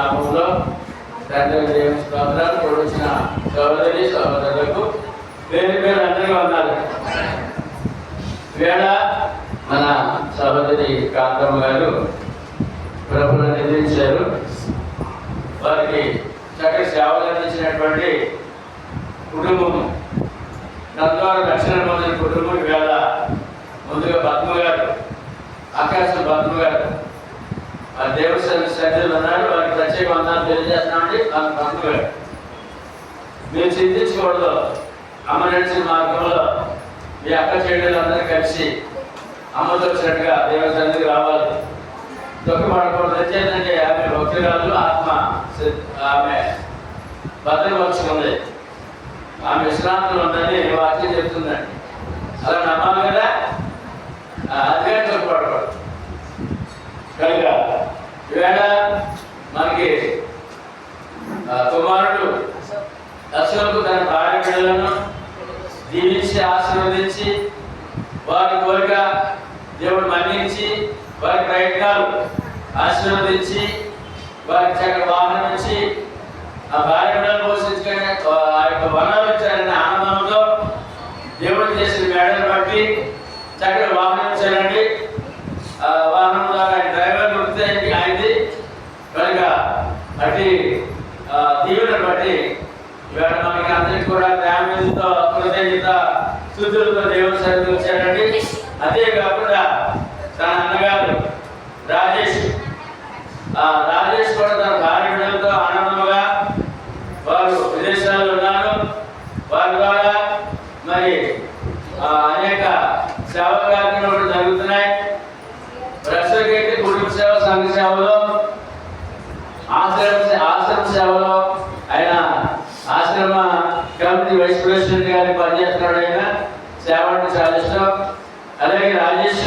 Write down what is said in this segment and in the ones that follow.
నామంలో తండ్రి దేవుని స్తోత్రాలు కూడొచ్చిన సహోదరి సహోదరులకు పేరు పేరు అందరికీ వందనాలు. వేళ మన సహోదరి కాంతమ్మ గారు ప్రభువును నిందించారు. వారికి చక్కటి సేవలు అందించినటువంటి కుటుంబం, తద్వారా రక్షణ పొందిన కుటుంబం. వేళ ముందుగా పద్మ గారు, ఆకాశం పద్మ గారు ఆ దేవుడి సన్నిధిలో ఉన్నారు. వారికి ప్రత్యేక వందనాలు తెలియజేస్తున్నామండి. పద్మ గారు, మీరు చింతించకూడదు. అమ్మ నడిచిన మార్గంలో మీ అక్క చెల్లెలందరూ కలిసి అమ్మతో వచ్చినట్టుగా దేవుడి సన్నిధికి రావాలి. దుఃఖపడకూడదు. తెచ్చేదంటే ఆమె భక్తురాలు, ఆత్మ ఆమె భద్రపరుచుకుంది, ఆమె విశ్రాంతిలో ఉందని వాక్యం చెప్తుందండి. అలా నమ్మాలి కదా, అదే దుఃఖపడకూడదు. కనుక ఈవేళ మనకి కుమారుడు అశోకు తన భార్య బిడ్డలను దీవించి ఆశీర్వదించి వారి కోరిక దేవుడు మన్నించి వారి ప్రయత్నాలు ఆశీర్వదించి వారికి చక్కటి వాహనం ఇచ్చి ఆ భార్య బిడ్డలు పోషించుకొని ఆ యొక్క వనాలు ఇచ్చారనే ఆనందంతో దేవుడు చేసిన మేడలు బట్టి చక్కటి వాహనం ఇచ్చారండి. ఆ వాహనం ద్వారా డ్రైవర్ వృత్తి అయింది. కనుక అటు దీవులను బట్టి ఇవాళ మనకి అందరికీ కూడా గ్రామీణతో కృతజ్ఞత స్థుతులతో దేవుడు సరిగ్గా వచ్చారండి. అదే కాకుండా తన అన్నగారు రాజేష్ కూడా తన భార్య బిడ్డలతో ఆనందంగా వారు విదేశాల్లో ఉన్నారు. వారి ద్వారా మరి అనేక సేవా కార్యక్రమాలు జరుగుతున్నాయి. ప్రస్తుతకైతే కుటుంబ సేవ, సంఘ సేవలో, ఆశ్రమ సేవలో ఆయన ఆశ్రమ కమిటీ వైస్ ప్రెసిడెంట్ గారికి పనిచేస్తున్నాడు. ఆయన సేవ అంటే చాలా ఇష్టం. అలాగే రాజేష్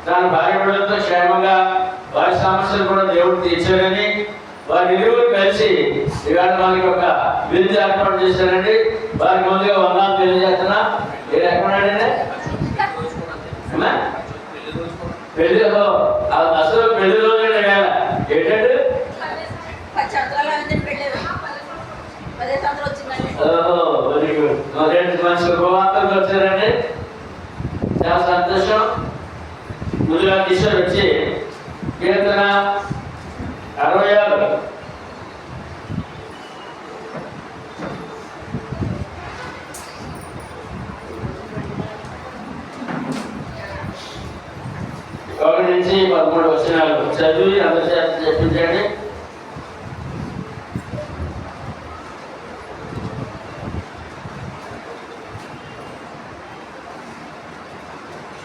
తన భార్య బిడ్డలతో క్షేమంగా వారి సమస్యలు కూడా దేవుడు తీర్చారని వారి ఇరువురు కలిసి ఇవాళ మనకి ఒక విందు ఏర్పాటు చేశారండి. వారికి ముందుగా వందనాలు తెలియజేస్తున్నా. మీరు ఎక్కడండి? పెళ్లి అసలు పెళ్లి రోజండి వేళ ఏంటంటే వెరీ గుడ్. మంచి శుభవార్తలు వచ్చారండి. చాలా సంతోషం. ముందుగా కిషోర్ వచ్చి కీర్తన 66 1 నుంచి 13 వచనాలు చదివి అందరి చేత చెప్పించండి.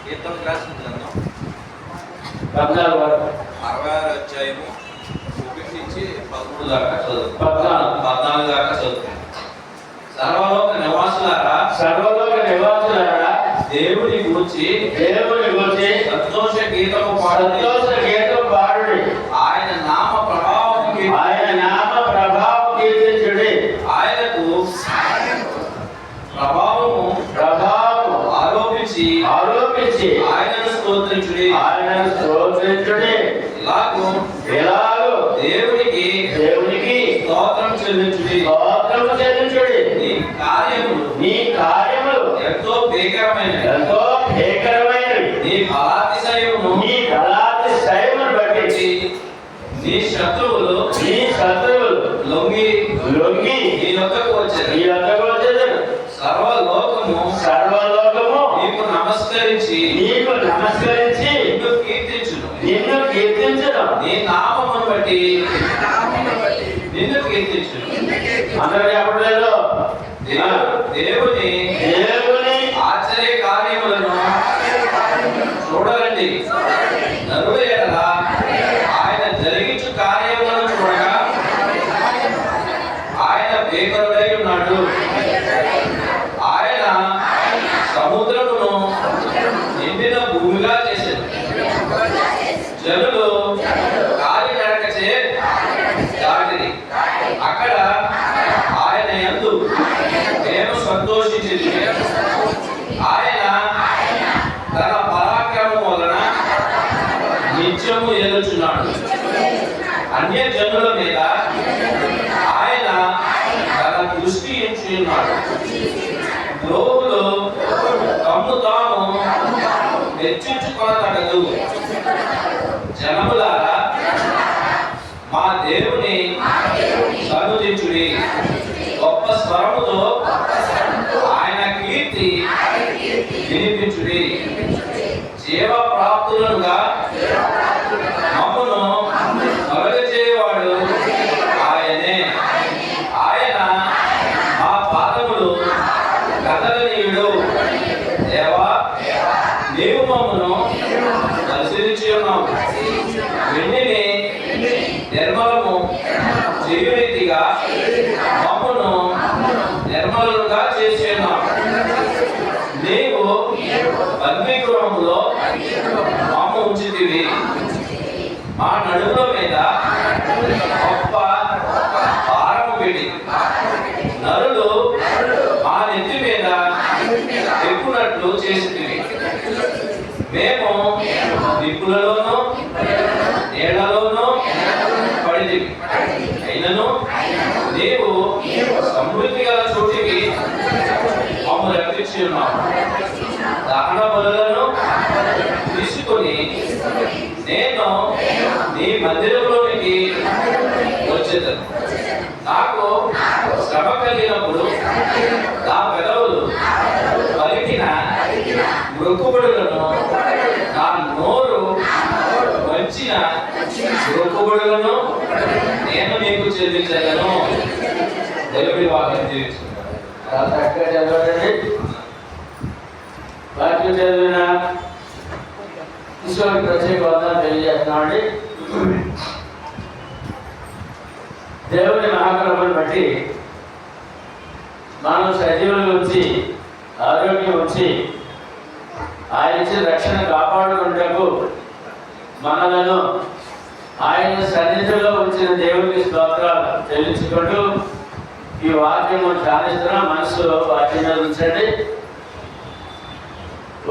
కీర్తన రాసిన గ్రంథం 14 66 అధ్యాయము 1 నుంచి 13 దాకా చదువు. 14 దాకా చదువుతాను. సర్వలోక నివాసులారా దేవుని గూర్చి సంతోష గీతము పాడుడి. ఆయన నామ ప్రభావం కీర్తించుడి. ఆయనకు ప్రభావము ఆరోపించి ఆయనను స్తోత్రించుడి. ఇలాగూ దేవునికి స్తోత్రం చెల్లించుడి. నీ కార్యములు ఎంతో భీకరమైనవి. నీ బలాతిశయమును బట్టి నీ శత్రువులు లొంగి నీ యొద్దకు వచ్చెదరు. సర్వలోకము నీకు నమస్కరించి నిన్ను కీర్తించును. నీ నామమును బట్టి నిన్ను కీర్తించును. అందరూ చెప్పలేదు. దేవుని ఆశ్చర్య కార్యములను చూడాలండి. నరుడు ఎడల ఆయన జరిగించు కార్యములను చూడగా ఆయన భీకరుడై ఉన్నాడు. ఆయన సముద్రమును నిండిన భూమిగా చేశాడు. జనులు కాలినడకచే దాటిరి. అక్కడ ఆయన యందు నేను సంతోషించింది. ఆయన తన పరాక్రమం వలన నిత్యము ఏలుచున్నాడు. అన్య జనుల మీద ఆయన తన దృష్టి ఉంచి ఉన్నాడు. లోకులు తమ్ము తాము హెచ్చించుకొనతగదు. జనములారా, మా దేవుని సన్నుతించుడి, గొప్ప స్వరముతో ఆయన కీర్తి వినిపించుడి. జీవ ప్రాప్తులుగా మమ్మును కలుగజేయవాడు ఆయనే. ఆయన మా పాదములు కదలనీయుడు. దేవా, నీవు మమ్మను పరిశీలించి ఉన్నావు. వెన్నిని నిర్మలము చేయురీతిగా మమ్మను నిర్మలుగా చేసి ఉన్నావు. నీవు అగ్నిగృహంలో మమ్మ ఉంచితివి. మా నడుముల మీద గొప్ప భారము పెట్టి నరులు మా నెత్తి మీద ఎక్కునట్లు చేసితివి. మేము నిప్పులలోనూ నీళ్లలోనూ పడితివి. అయినను నీవు సమృద్ధి గల చోటికి మమ్మల్ని రప్పించి ఉన్నావు. దహన బలులను తీసుకొని నేను నీ మందిరంలోనికి వచ్చేదను. నాకు శ్రమ కలిగినప్పుడు నా పెదవులు పలికిన మృక్కుబడులను, నా నోరు వంచిన మృక్కుబడులను నేను నీకు చెల్లించగలను. దేవుడి వాక్యం జీవిస్తున్నాను. చదవండి. వాక్యం చదివిన ఈశ్వరుడికి ప్రత్యేక వందనాలు తెలియజేస్తున్నామండి. దేవుని మహాకృపను బట్టి మనం సజీవులు ఉంచి ఆరోగ్యం ఉంచి ఆయన ఇచ్చిన రక్షణ కాపాడుకుంటూ మనలను ఆయన సన్నిధిలో ఉంచిన దేవునికి స్తోత్రాలు చెల్లించుకుంటూ ఈ వాక్యము ధ్యానిస్తున్నాం. మనసులో వాక్యం మీద ఉంచండి.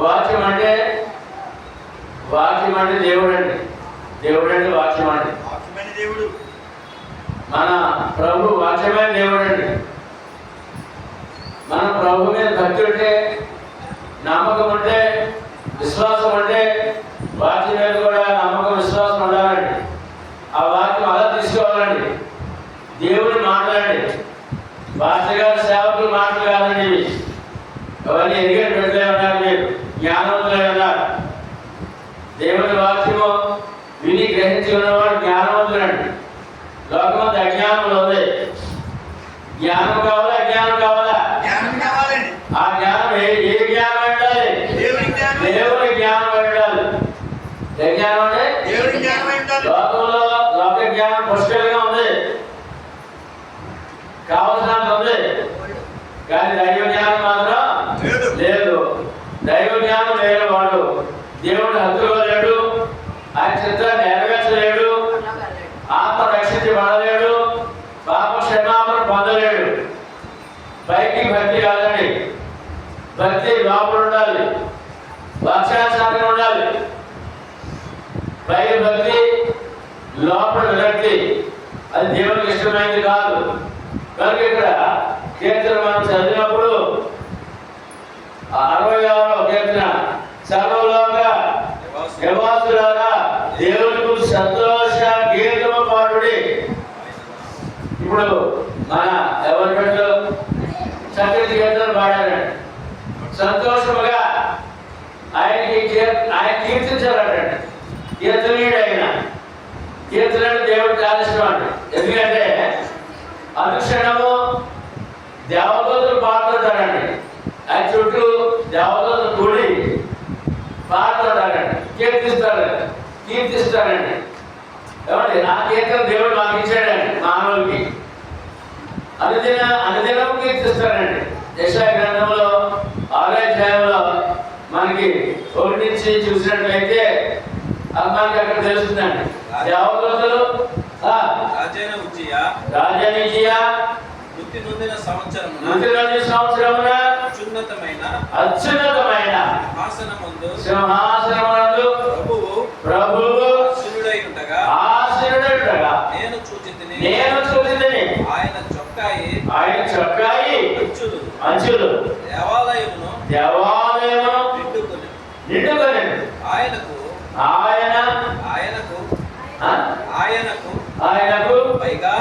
వాక్యం అంటే దేవుడు అండి. దేవుడు అంటే వాక్యం అండి. మన ప్రభు వాక్యమైన దేవుడు అండి. మన ప్రభు మీద భక్తి ఉంటే, నమ్మకం ఉంటే, విశ్వాసం ఉంటే వాక్యం మీద కూడా నమ్మకం విశ్వాసం ఉండాలండి. ఆ వాక్యం అలా తీసుకోవాలండి. దేవుని మాట్లాడండి. పాస్టర్ గారి సేవకులు మాటలు కాదండి ఇవి. అవన్నీ ఎదిగే బిడ్డలే ఉన్నారు, మీరు జ్ఞానవంతులై ఉన్నారు. దేవుని వాక్యము విని గ్రహించి ఉన్నవాడు జ్ఞానవంతులండి. లోకమంతా అజ్ఞానంలో ఉంది. జ్ఞానం కావాలా, అజ్ఞానం కావాలా? ఆ జ్ఞానం ఏ జ్ఞానం ఉండాలి? దేవుని జ్ఞానం ఉండాలి. ఏ జ్ఞానం అంటే లోకంలో లోక జ్ఞానం పుష్కలంగా ఉంది, కావలసినంత ఉంది. కానీ దైవ జ్ఞానం మాత్రం లేదు. దైవ జ్ఞానం లేని వాడు దేవుడు హత్తుకోలేడు, ఆయన చిత్రాన్ని నెరవేర్చలేడు, ఆత్మ రక్షించబడలేడు, పాప క్షమాపణ పొందలేడు. పైకి భక్తి కాదండి. భక్తి లోపల ఉండాలి, వాక్యానుసారంగా ఉండాలి. పై భక్తి, లోపల విరక్తి, అది దేవునికి ఇష్టమైనది కాదు. కనుక ఇక్కడ కీర్తన మనం చదివినప్పుడు 66వ కీర్తన, సర్వలోక నివాసులారా దేవునికి సంతోష గీతము పాడుడి. ఇప్పుడు మన ఎవరి పెట్టు చక్కటి కీర్తన పాడారండి. సంతోషముగా ఆయన కీర్తించాలంటండి. కీర్తనీయుడు అయిన కీర్తన దేవుడు చాలా ఇష్టం అండి. ఎందుకంటే అనుక్షణము దేవదూతలు పాడుతుంటారండి. ఆయన చుట్టూ దేవదూతలు కూడి పాడుతుంటారండి, కీర్తిస్తారండి. ఏమండి, నా కీర్తన దేవుడు మాకు ఇచ్చాడండి. మానవులకి అనుదినం కీర్తిస్తారండి. యెషయా గ్రంథంలో 6వ అధ్యాయంలో మనకి 1 నుంచి చూసినట్లయితే మనకి అక్కడ తెలుస్తుందండి. దేవదూతలు రాజనీయ వృత్తి నొందిన సంవత్సరమున అత్యున్నతమైన సింహాసనమందు ప్రభువు ఆసీనుడై ఉండగా నేను చూచితిని ఆయన చొక్కాయి అంచులు దేవాలయమును నిండుకొని ఆయనకు పైగా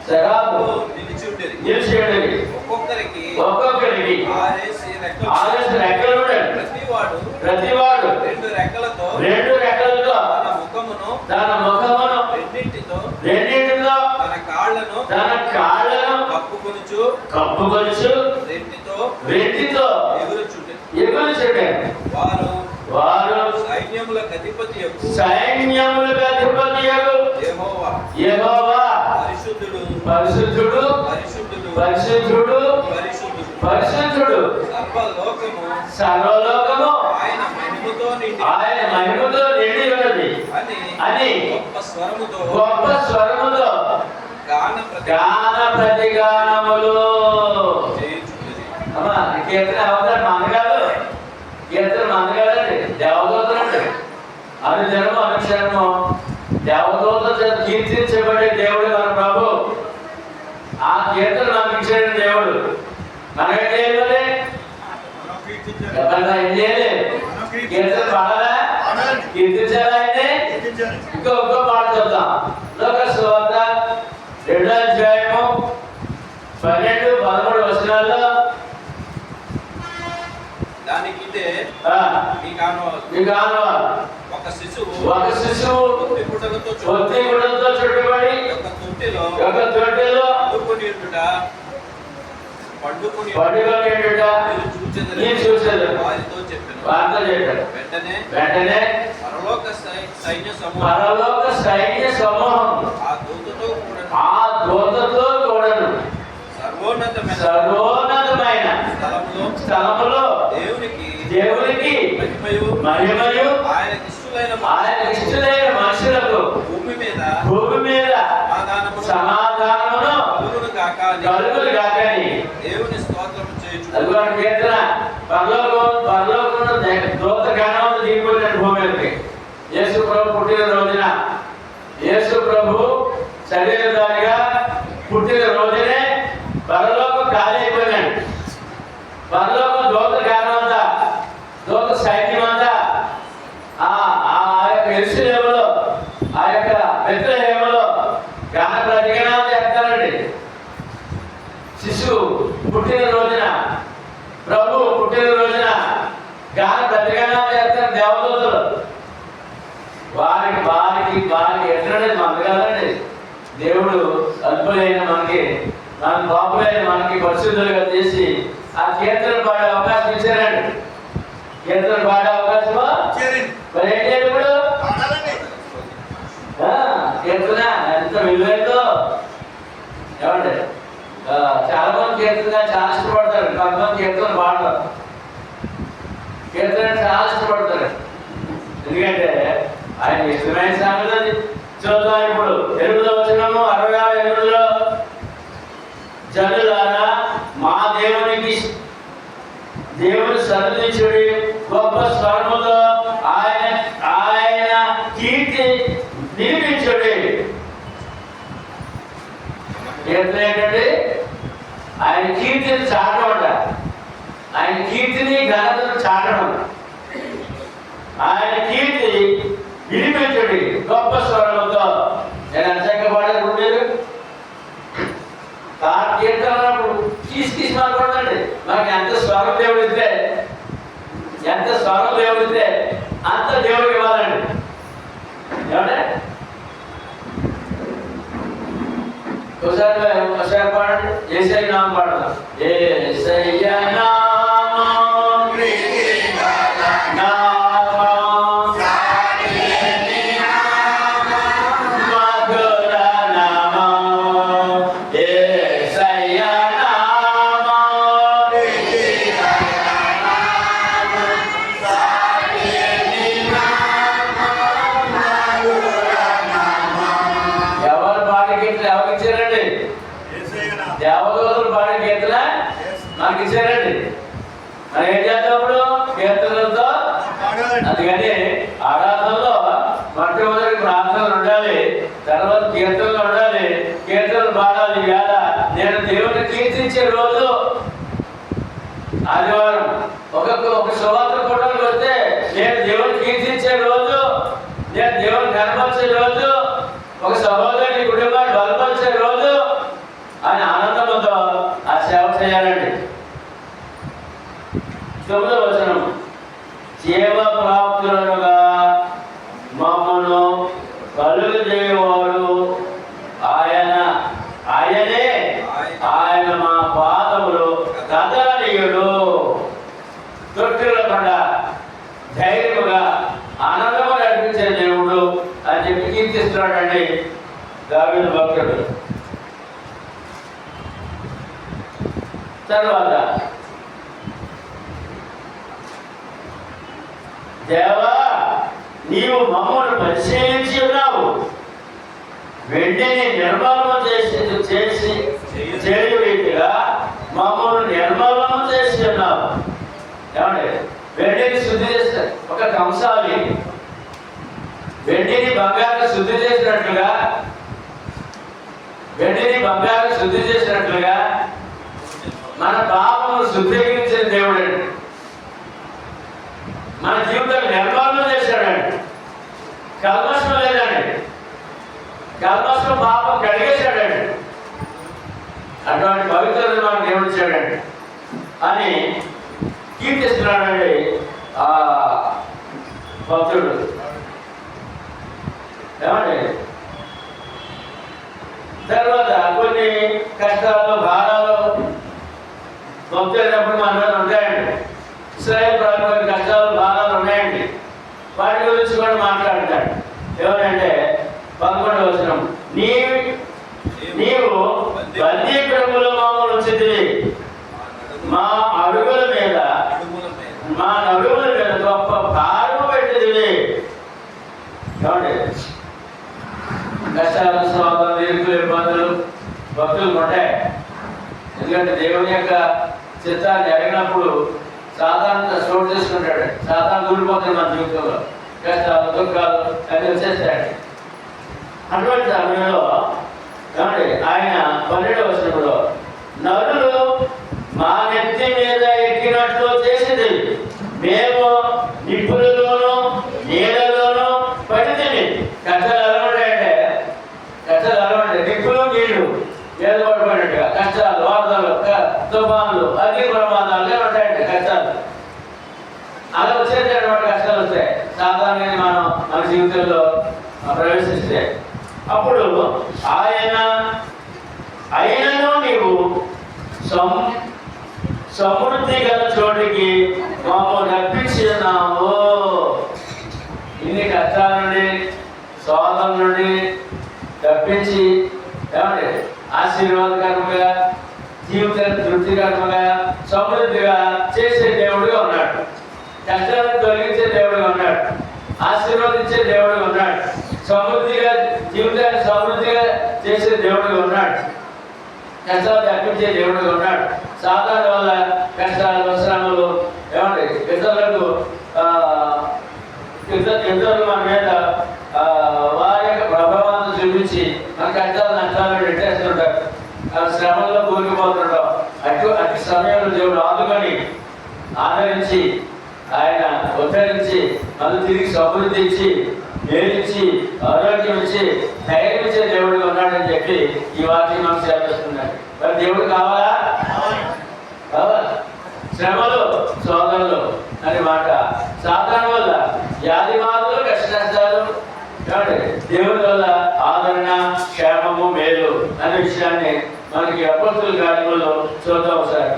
శరాబు నిలిచి ఉండేది. ఒక్కొక్కరికి 6 రెక్కలు ఉండేది. ప్రతివాడు 2 రెక్కలతో తన ముఖమును రెండింటితో తన కాళ్ళను కప్పుకొనుచు రెంటితో ఎగురుచుండెను. వారు సైన్యములకు అధిపతియగు యెహోవా పరిశుద్ధుడు సర్వలోకము ఆయన మహిమతో నిండి ఉన్నది అని గొప్ప స్వరముతో గాన ప్రతిగానములు అమ్మా కీర్తన అవుతారు మందగాలండి దేవదూతలు అంటే అనుదినము అనుక్షణము దేవదూత చేత కీర్తించబడే దేవుడు మన ప్రభు. ఆ కీర్తన మనకి ఇచ్చాడు దేవుడు. మనకేం చేయాలి? ఏం చేయాలి? కీర్తన పాడాలా? కీర్తించాలా? ఆయన్ని ఇంకో పాట చెప్తాం. లోక సువార్త 2వ అధ్యాయము 12-13 వచనాల్లో ఒక శిశువు ఒత్తి గుడ్డలతో చుట్టబడి ఒక తొట్టెలో పండుకొని వారితో చెప్పాడు. వెంటనే పరలోక సైన్య సమూహం ఆ దూతతో కూడాను సర్వోన్నతమైన స్థలములో దేవునికి మహిమయు ఆయన ఇష్టలైన మనుషులకు భూమి మీద సమాధానమును కలుగును గాకని దేవుని స్తోత్రము చేయుచు. అదిగోండి కీర్తన పరలోకమును దూత గణములు దిగిపోయినట్టు భూమి మీదకి. యేసు ప్రభు పుట్టిన రోజున యేసు ప్రభు శరీరధారిగా పుట్టిన రోజునే పరలోకం ఖాళీ అయిపోయినాడు. పరలోకం దూత గణమంతా దూత సైన్యం అంతా ఆ యొక్క యెరూషలేములో ఆ యొక్క బెత్లెహేములో గాన ప్రతిగణాలు చేస్తారండి. శిశువు పుట్టిన రోజున ప్రభు పుట్టిన రోజున గాన ప్రతిగణాలు చేస్తారు దేవదూతలు. వారికి ఎట్లనేది మనకు కాదండి. దేవుడు అల్పులైన మనకి పాపులైన మనకి పరిశుద్ధులుగా చేసి ఆ కీర్తన పాడే అవకాశం ఇచ్చారండి. కీర్తన పాడే అవకాశమా మరి ఏం చేయాలి ఇప్పుడు? కీర్తన ఎంత విలువైందో ఏమంటే చాలా మంది కీర్తన చాలా ఇష్టపడతారు. కొంతమంది కీర్తన పాడతారు. కీర్తన చాలా ఇష్టపడతారు. ఎందుకంటే ఆయన ఇష్టమైన సంగతి చూద్దాం. ఇప్పుడు 8వ వచనము 68లో జనులారా మా దేవుని సన్నిధించుడి గొప్ప స్వరముతో ఆయన కీర్తి నిలిపించుడి. ఏంటంటే ఆయన కీర్తిని చాటమంట. ఆయన కీర్తిని ఘనతను చాటడం. ఆయన కీర్తి వినిపించుడి గొప్ప స్వరముతో. నేను అంచంగా పాడారు మీరు కీర్తనప్పుడు తీసి మాట్లాడండి. మనకి ఎంత స్వరం దేవుడితే అంత దేవుడికి ఇవ్వాలండి. ఏమంటే ఒకసారి పాడండి. యేసయ్య నామం పాడదాం. యేసయ్య దేవదూతలు పాడే కీర్తన మనకి ఇచ్చారండి. మనం ఏం చేద్దాం ఇప్పుడు? కీర్తనలతో. అందుకని ఆరాధన మొట్టమొదటి ప్రార్థనలు ఉండాలి, తర్వాత కీర్తనలు ఉండాలి, కీర్తనలు పాడాలి. వేళ నేను దేవుని కీర్తించే రోజు ఆదివారం. ఒక సువార్త కూడానికి వస్తే నేను దేవుని కీర్తించే రోజు, నేను దేవుని కనపరిచే రోజు, ఒక సహోదరుని కుటుంబాన్ని బలపరిచే రోజు అని ఆనందంతో ఆ సేవ చేయాలండి. 9వ వచనం, జీవ ప్రాప్తులుగా మమ్మను కలుగజేయవాడు ఆయనే, ఆయన మా పాదములు కదలనీయుడు. తొట్టిల్లకుండా ధైర్యముగా ఆనందము నడిపించే దేవుడు అని చెప్పి కీర్తిస్తున్నాడండి దావీదు భక్తుడు. తర్వాత దేవా, నీవు మమ్మల్ని పరిశీలించి ఉన్నావు, వెంటనే నిర్మూలన చేయు రీతిగా మమ్మల్ని నిర్మూలన చేసి ఉన్నావు. ఏమంటే వెండిని శుద్ధి చేస్తారు. ఒక కంసాలి వెండిని బంగారు శుద్ధి చేసినట్లుగా, వెండిని బంగారు శుద్ధి చేసినట్లుగా మన పాపము శుద్ధీకరించిన దేవుడండి. మన జీవితాన్ని నిర్మూలన చేశాడండి. కల్మషం లేదండి, కల్మషం పాపం కడిగేశాడండి. అటువంటి పవిత్రతను మనకు దేవుడు ఇచ్చాడండి అని కీర్తిస్తున్నాడండి ఆ భక్తుడు. ఏమండి తర్వాత కొన్ని కష్టాలు, భారాలు భక్తులైనప్పుడు మన మీద ఉంటాయండి. ఇస్రాయేల్ ప్రజలకు కొన్ని కష్టాలు, భారాలు ఉన్నాయండి. వాటి గురించి కూడా మాట్లాడతాడు. ఏమనంటే 11వ వచనం, నీవు బందీగృహములో మమ్మల్ని ఉంచితివి, మా అడుగుల మీద గొప్ప భారము పెట్టిదివి. ఏమండి కష్టాలు, స్వాగతం, ఇరుకులు, ఇబ్బందులు భక్తులు ఉంటాయి. ఎందుకంటే దేవుని యొక్క చిత్తాన్ని అడిగినప్పుడు సాధారణ చోటు చేసుకుంటాడు. సాధారణ కూలిపోతాడు మన జీవితంలో. కష్టాలు, దుఃఖాలు అవి వచ్చేస్తాడు. అటువంటి సమయంలో ఏమండి ఆయన 12వ వచనంలో, నరులు మా నెత్తి మీద ఎక్కినట్లు చేసింది, మేము నిప్పులలోనూ నీళ్ళలోనూ పడితిని. కష్టాలు అలవాటంటే నిప్పులు నీళ్లు ఏదో పడిపోయినట్టుగా కష్టాలు, వార్తలు, తుఫాన్లు, అగ్ని ప్రమాదాలు ఏమంటాయంటే కష్టాలు. అలా వచ్చేది అటువంటి కష్టాలు వస్తాయి సాధారణంగా మన జీవితంలో ప్రవేశిస్తే. అప్పుడు ఆయనను నీవు సమృద్ధి గల చోటికి మమ్మల్ని రప్పించి ఉన్నావు. ఇన్ని కష్టాల నుండి, శోధన నుండి తప్పించి ఏమంటే ఆశీర్వాదకరంగా, జీవితాన్ని తృప్తికరంగా, సమృద్ధిగా చేసే దేవుడిగా ఉన్నాడు. కష్టాలను తొలగించే దేవుడిగా ఉన్నాడు. ఆశీర్వదించే దేవుడిగా ఉన్నాడు. సమృద్ధిగా జీవితాన్ని సమృద్ధిగా చేసే దేవుడిగా ఉన్నాడు. కష్టాలు తప్పించే దేవుడిగా ఉన్నాడు. సాధారణ వల్ల కష్టాలు, శ్రమలు ఏమంటే ఇతరులు మన మీద వారి యొక్క ప్రభావాన్ని చూపించి మన కష్టాలు, నష్టాలు పెట్టేస్తుంటారు. శ్రమంలో కూలిపోతుంటాం. అటు సమయంలో దేవుడు ఆదుకొని ఆదరించి, ఆయన ఉద్ధరించి, మళ్ళీ తిరిగి సమృద్ధి ఇచ్చి, మేలిచ్చి, ఆరోగ్యం ఇచ్చి, ధైర్యం ఇచ్చే దేవుడిగా ఉన్నాడని చెప్పి ఈ వాక్యం మనం చేస్తున్నాడు. మరి దేవుడు కావాలా? కావాలి. శ్రమలు, శోధనలు అనే మాట సాధారణ వల్ల వ్యాధి బాధలు, కష్ట నష్టాలు దేవుడి వల్ల ఆదరణ, క్షేమము, మేలు అనే విషయాన్ని మనకి అపోస్తుల కార్యములో చూద్దాం ఒకసారి.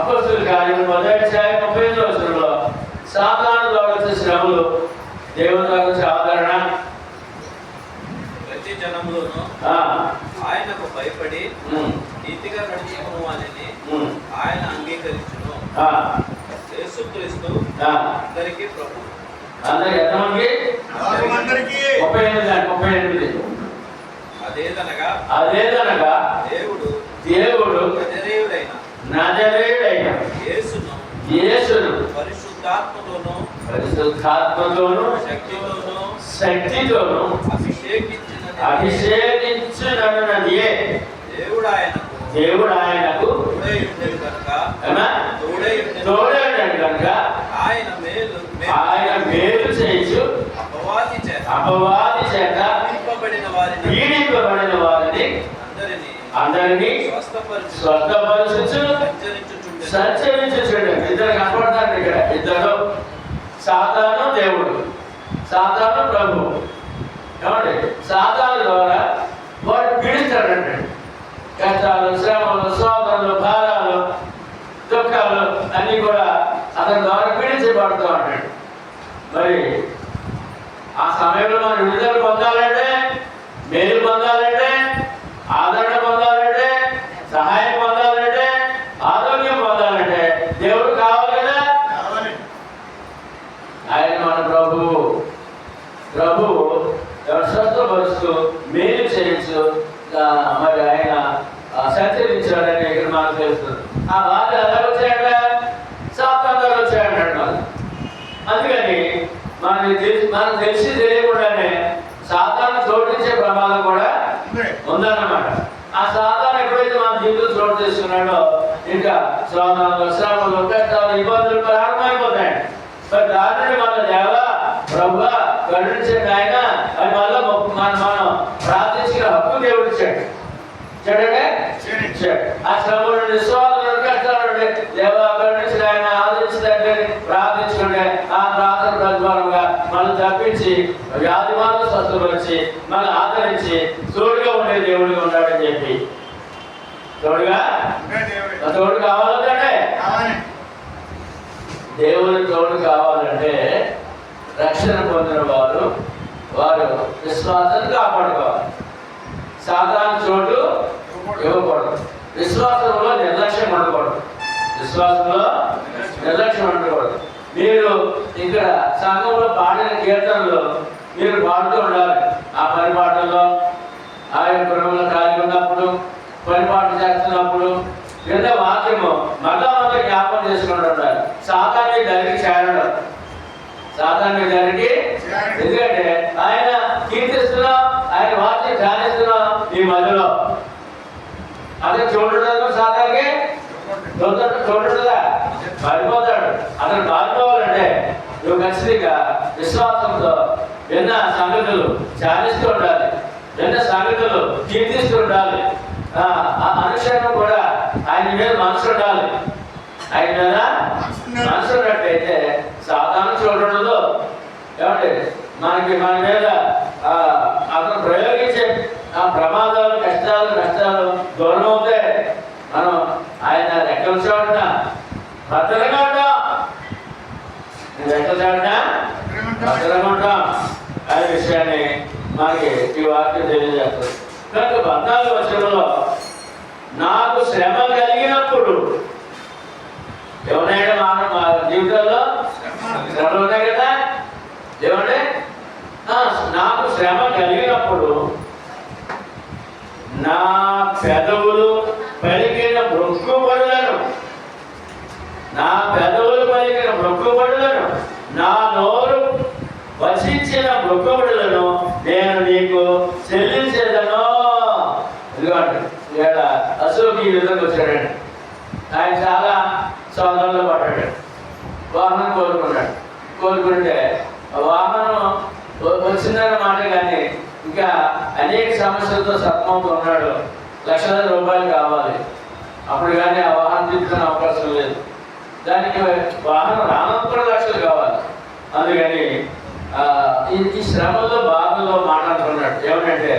అపోస్తుల కార్యము 1:35 వచనంలో సాధారణంగా వచ్చే శ్రమలు, దేవుని వచ్చే ఆదరణ, ప్రతి జనములోను ఆయనకు భయపడి నీతిగా నడుచుకును వానిని ఆయన అంగీకరించును. యేసుక్రీస్తు అందరికీ ప్రభు. అందరికి ఎంతమందికి? 38. అదేదనగా దేవుడు నజరేయుడైన యేసును పరిశుద్ధాత్మతోను శక్తితోను శక్తితోను అభిషేకించునన్నది దేవుడు ఆయనకు తోడే ఉండడు కనుక ఆయన మేలు చేయొచ్చు అపవాది చేత పీడింపబడిన వారిని అందరినీ స్వస్థపరచు సంచరించుచుండు. ఇద్దరు కనపడతారు ఇక్కడ. ఇద్దరు, సాతాను దేవుడు, సాతాను ప్రభు. ఏమండి? సాతాను ద్వారా వాడు పీడిస్తాడంటే కష్టాలు, శ్రమలు, శోధనలు, భారాలు, దుఃఖాలు అన్ని కూడా అతని ద్వారా పీడించబడుతూ ఉంటాడు. మరి ఆ సమయంలో మనం విడుదల పొందాలంటే, మేలు పొందాలంటే, ఆదరణ పొందాలంటే, సహాయం పొందాలంటే, ఆరోగ్యం పొందాలంటే దేవుడు కావాలి కదా. ఆయన మన ప్రభువు స్వస్థపరుస్తూ మేలు చేయొచ్చు. మరి ఆయన సంచరించాడని ఇక్కడ మనకు తెలుస్తుంది. ఆ బాధ ఎలా వచ్చాయట? సాతాను ద్వారా వచ్చాయన్నాడు మనకు. అందుకని మనకు తెలిసి తెలియకుండానే సాతాను చోటించే ప్రమాదం కూడా ఉందన్నమాట. ఆ సాతాను ఎప్పుడైతే మన జీవితంలో చోటు చేసుకున్నాడో ఇంకా శోధనలు, శ్రమలు, కష్టాలు, ఇబ్బందులు ప్రారంభమైపోతాయి. మరి దాని నుండి మన దేవా ప్రభువా కరుణించండి ఆయన అని మళ్ళీ మనం ప్రార్థించిన హక్కు దేవుడు ఇచ్చాడు. చూడండి, ఆ శ్రమల నుండి, శోధన నుండి, కష్టాల నుండి దేవా కరుణించిన ఆయన ఆదరించండి ప్రార్థించుకుంటే ఆ ప్రార్థన ప్రతిఫలంగా మనం తప్పించి వ్యాధి మాత్రం స్వస్థపరిచి మనం ఆదరించి తోడుగా ఉండే దేవుడిగా ఉన్నాడని చెప్పి తోడు కావాలంటే దేవుని తోడు కావాలంటే రక్షణ పొందిన వారు విశ్వాసాన్ని కాపాడుకోవాలి. సాధారణ చోటు ఇవ్వకూడదు. విశ్వాసంలో నిర్లక్ష్యం ఉండకూడదు. మీరు ఇక్కడ సంఘంలో పాడిన కీర్తనలు మీరు పాడుతూ ఉండాలి. ఆ పరిపాటల్లో ఆయన గృహంలో ఖాళీ ఉన్నప్పుడు, పరిపాటు చేస్తున్నప్పుడు విన్న వాక్యము మళ్ళా జ్ఞాపకం చేసుకుంటూ ఉండాలి. సాతాన్ని దానికి చేరడం, ఎందుకంటే ఆయన కీర్తిస్తున్నాం, ఆయన వాక్యం ధ్యానిస్తున్నాం ఈ మధ్యలో. అతను చూడటం సాతానికి చూడటంలా పడిపోతాడు. అతను పారిపోవాలంటే నువ్వు ఖచ్చితంగా విశ్వాసంతో విన్న సంగతులు ధ్యానిస్తూ ఉండాలి, విన్న సంగతులు కీర్తిస్తూ ఉండాలి. అనుక్షణం కూడా ఆయన మీద మనసు ఉండాలి. ఆయన మీద మనసు ఉన్నట్టయితే సాధారణ చూడడంలో ఏమంటే మన మీద అతను ప్రయోగించే ఆ ప్రమాదాలు, కష్టాలు, నష్టాలు దూరం అవుతాయి. మనం ఆయన రెక్కల చాటున భద్రంగా ఉంటాం. రెక్కల చాటున భద్రంగా ఉంటాం అనే విషయాన్ని మనకి ఈ వాక్యం తెలియజేస్తుంది. కనుక 14వ వచనంలో నాకు శ్రమ కలిగినప్పుడు ఎవరైనా మా జీవితంలో శ్రమలు ఉన్నాయి కదా. ఏమంటే నాకు శ్రమ కలిగినప్పుడు నా పెదవులు పలికిన మొక్కుబడులను నా నోరు వసించిన మొక్కుబడులను నేను నీకు చెల్లించేదను. ఇదిగోండి ఇక్కడ అశోక్ ఈ విధంగా వచ్చాడండి. ఆయన చాలా సోదరులు పడ్డాడు. వాహనం కోరుకుంటే వాహనం వచ్చిందన్న మాట కానీ ఇంకా అనేక సమస్యలతో సతమవుతూ ఉన్నాడు. లక్షల రూపాయలు కావాలి. అప్పుడు కానీ ఆ వాహనం తీసుకునే అవకాశం లేదు. దానికి వాహనం రానప్పుడు లక్షలు కావాలి. అందుకని ఈ శ్రమలో బాధలో మాట్లాడుతున్నాడు. ఏమంటే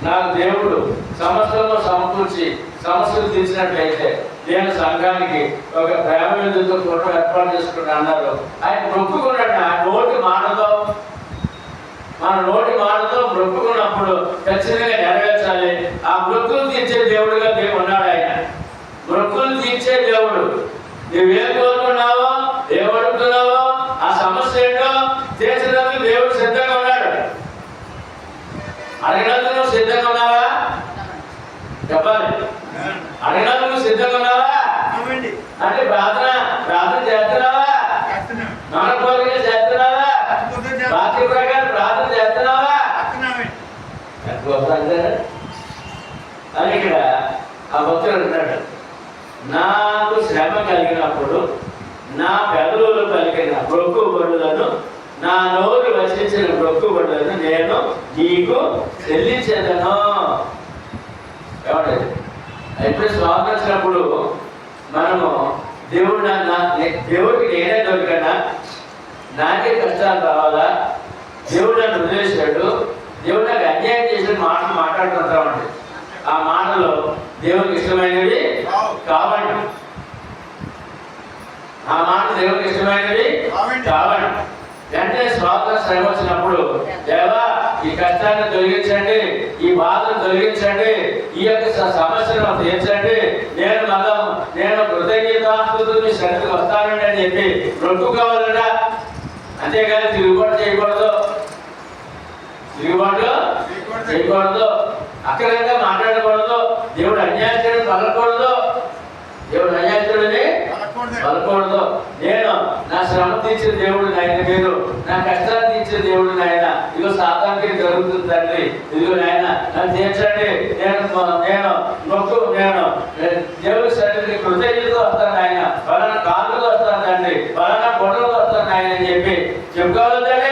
నాకు దేవుడు సమస్యలను సమకూర్చి సమస్యలు తీర్చినట్లయితే నేను సంఘానికి ఒక ప్రేమ విందుతో ఫోటో ఏర్పాటు చేసుకుంటా అన్నారు. ఆయన మొక్కుకున్నాడు. ఆ నోటి మాటతో మొక్కుకున్నప్పుడు ఖచ్చితంగా నెరవేర్చాలి. ఆ మొక్కులు తీర్చే దేవుడుగా ఉన్నాడు ఆయన. మొక్కులు తీర్చే దేవుడు. నువ్వేం కోరుకున్నావో, ఏం అడుగుతున్నావో, ఆ సమస్య ఏంటో తీర్చడానికి దేవుడు సిద్ధంగా ఉన్నాడు. అడగడానికి నువ్వు సిద్ధంగా ఉన్నావా? చెప్పాలి. అడగడానికి నువ్వు సిద్ధంగా ఉన్నావా? అంటే ప్రార్థన చేస్తున్నావా? మన కోరిక చేస్తున్నావా? వాక్య ప్రకారం అని ఇక్కడ ఆ భక్తుడు అంటున్నాడు, నాకు శ్రమ కలిగినప్పుడు నా పెదవులు పలికిన మొక్కుబడులను, నా నోరు వచించిన మొక్కుబడులను నేను నీకు చెల్లించేదను. ఏమంటే ఎప్పుడు స్వామి వచ్చినప్పుడు మనము దేవుడికి నేనే దొరికనా, నాకే కష్టాలు రావాలా, దేవుడు నన్ను వదిలేశాడు, దేవుడు నాకు అన్యాయం చేసిన మాటలు మాట్లాడుతుంటామండి. ఆ మాటలు దేవుడికి ఇష్టమైనవి కావండి. ఆ మాట దేవుడికి ఇష్టమైనవి కావండి. వెంటనే స్వాతంత్ర శ్రమ వచ్చినప్పుడు, దేవా ఈ కష్టాన్ని తొలగించండి, ఈ బాధను తొలగించండి, ఈ యొక్క సమస్యను తీర్చండి, నేను కృతజ్ఞతాస్తుతులు మీ సన్నిధికి వస్తానండి అని చెప్పి మొక్కుకోవాలట. అంతేగాని తిరుగుబాటు చేయకూడదు, అక్కడంగా మాట్లాడకూడదు, దేవుడు అన్యాయం పలకూడదు, దేవుడు అన్యాయుడని పలకూడదు. నేను నా శ్రమ తీర్చిన దేవుడు నాయన, మీరు నా కష్టాలు తీర్చిన దేవుడు నాయన, ఇదిగో సాతానికి జరుగుతుంది తండ్రి, ఇదిగో నాయన నన్ను తీర్చండి, నేను దేవుడి సన్నిధికి కృతజ్ఞతతో వస్తాను నాయన, పలానా కాళ్ళతో వస్తాను తండ్రి, పలానా గొడవతో వస్తాను నాయన అని చెప్పి చెప్పుకోవాలంటే.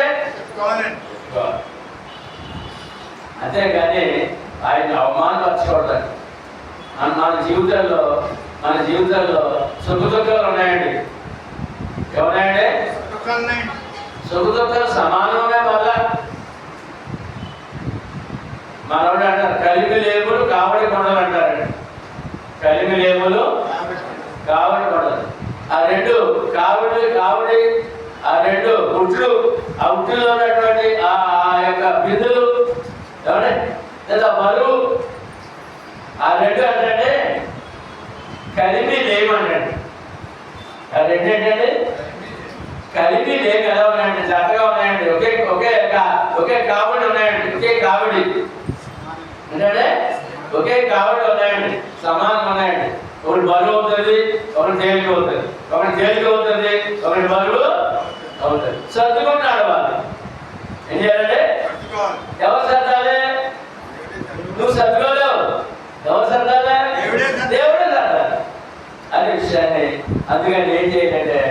అంతేగాని ఆయన అవమానపరచకూడదండి. మన జీవితాల్లో సుఖ దుఃఖాలు ఉన్నాయండి. ఏమన్నాయండి? సుఖ దుఃఖాలు సమానమే. మనోడు అంటారు కలిమి లేములు కావడి కొండలు అంటారండి. కలిమి లేములు కావడి కొండలు, ఆ రెండు కావడి ఆ రెండు ఉట్లు, ఆ ఉట్టిలో ఉన్నటువంటి ఆ యొక్క బిందులు ఏమంటే లేదా బరువు, ఆ రెండు అంటే కలిమి లేమంటండి. ఆ రెండు ఏంటండి? కలిమి లేక ఎలా ఉన్నాయండి? జతగా ఉన్నాయండి, ఒకే కావడి ఉన్నాయండి, ఒకే కావడి అంటే ఒకే కావడి ఉన్నాయండి, సమానం ఉన్నాయండి. ఒకటి బరువు అవుతుంది, ఒకటి తేలిక అవుతుంది, ఒకటి తేలిక అవుతుంది, ఒకటి బరువు అవుతుంది. సర్దుకుంటాడు వాళ్ళు. ఏం చేయాలంటే ఎవరు సర్దాలి? నువ్వు సర్దుకోలేవు. ఎవరు సర్దాలి? దేవుడే సర్దాలి అనే విషయాన్ని. అందుకని ఏం చేయాలంటే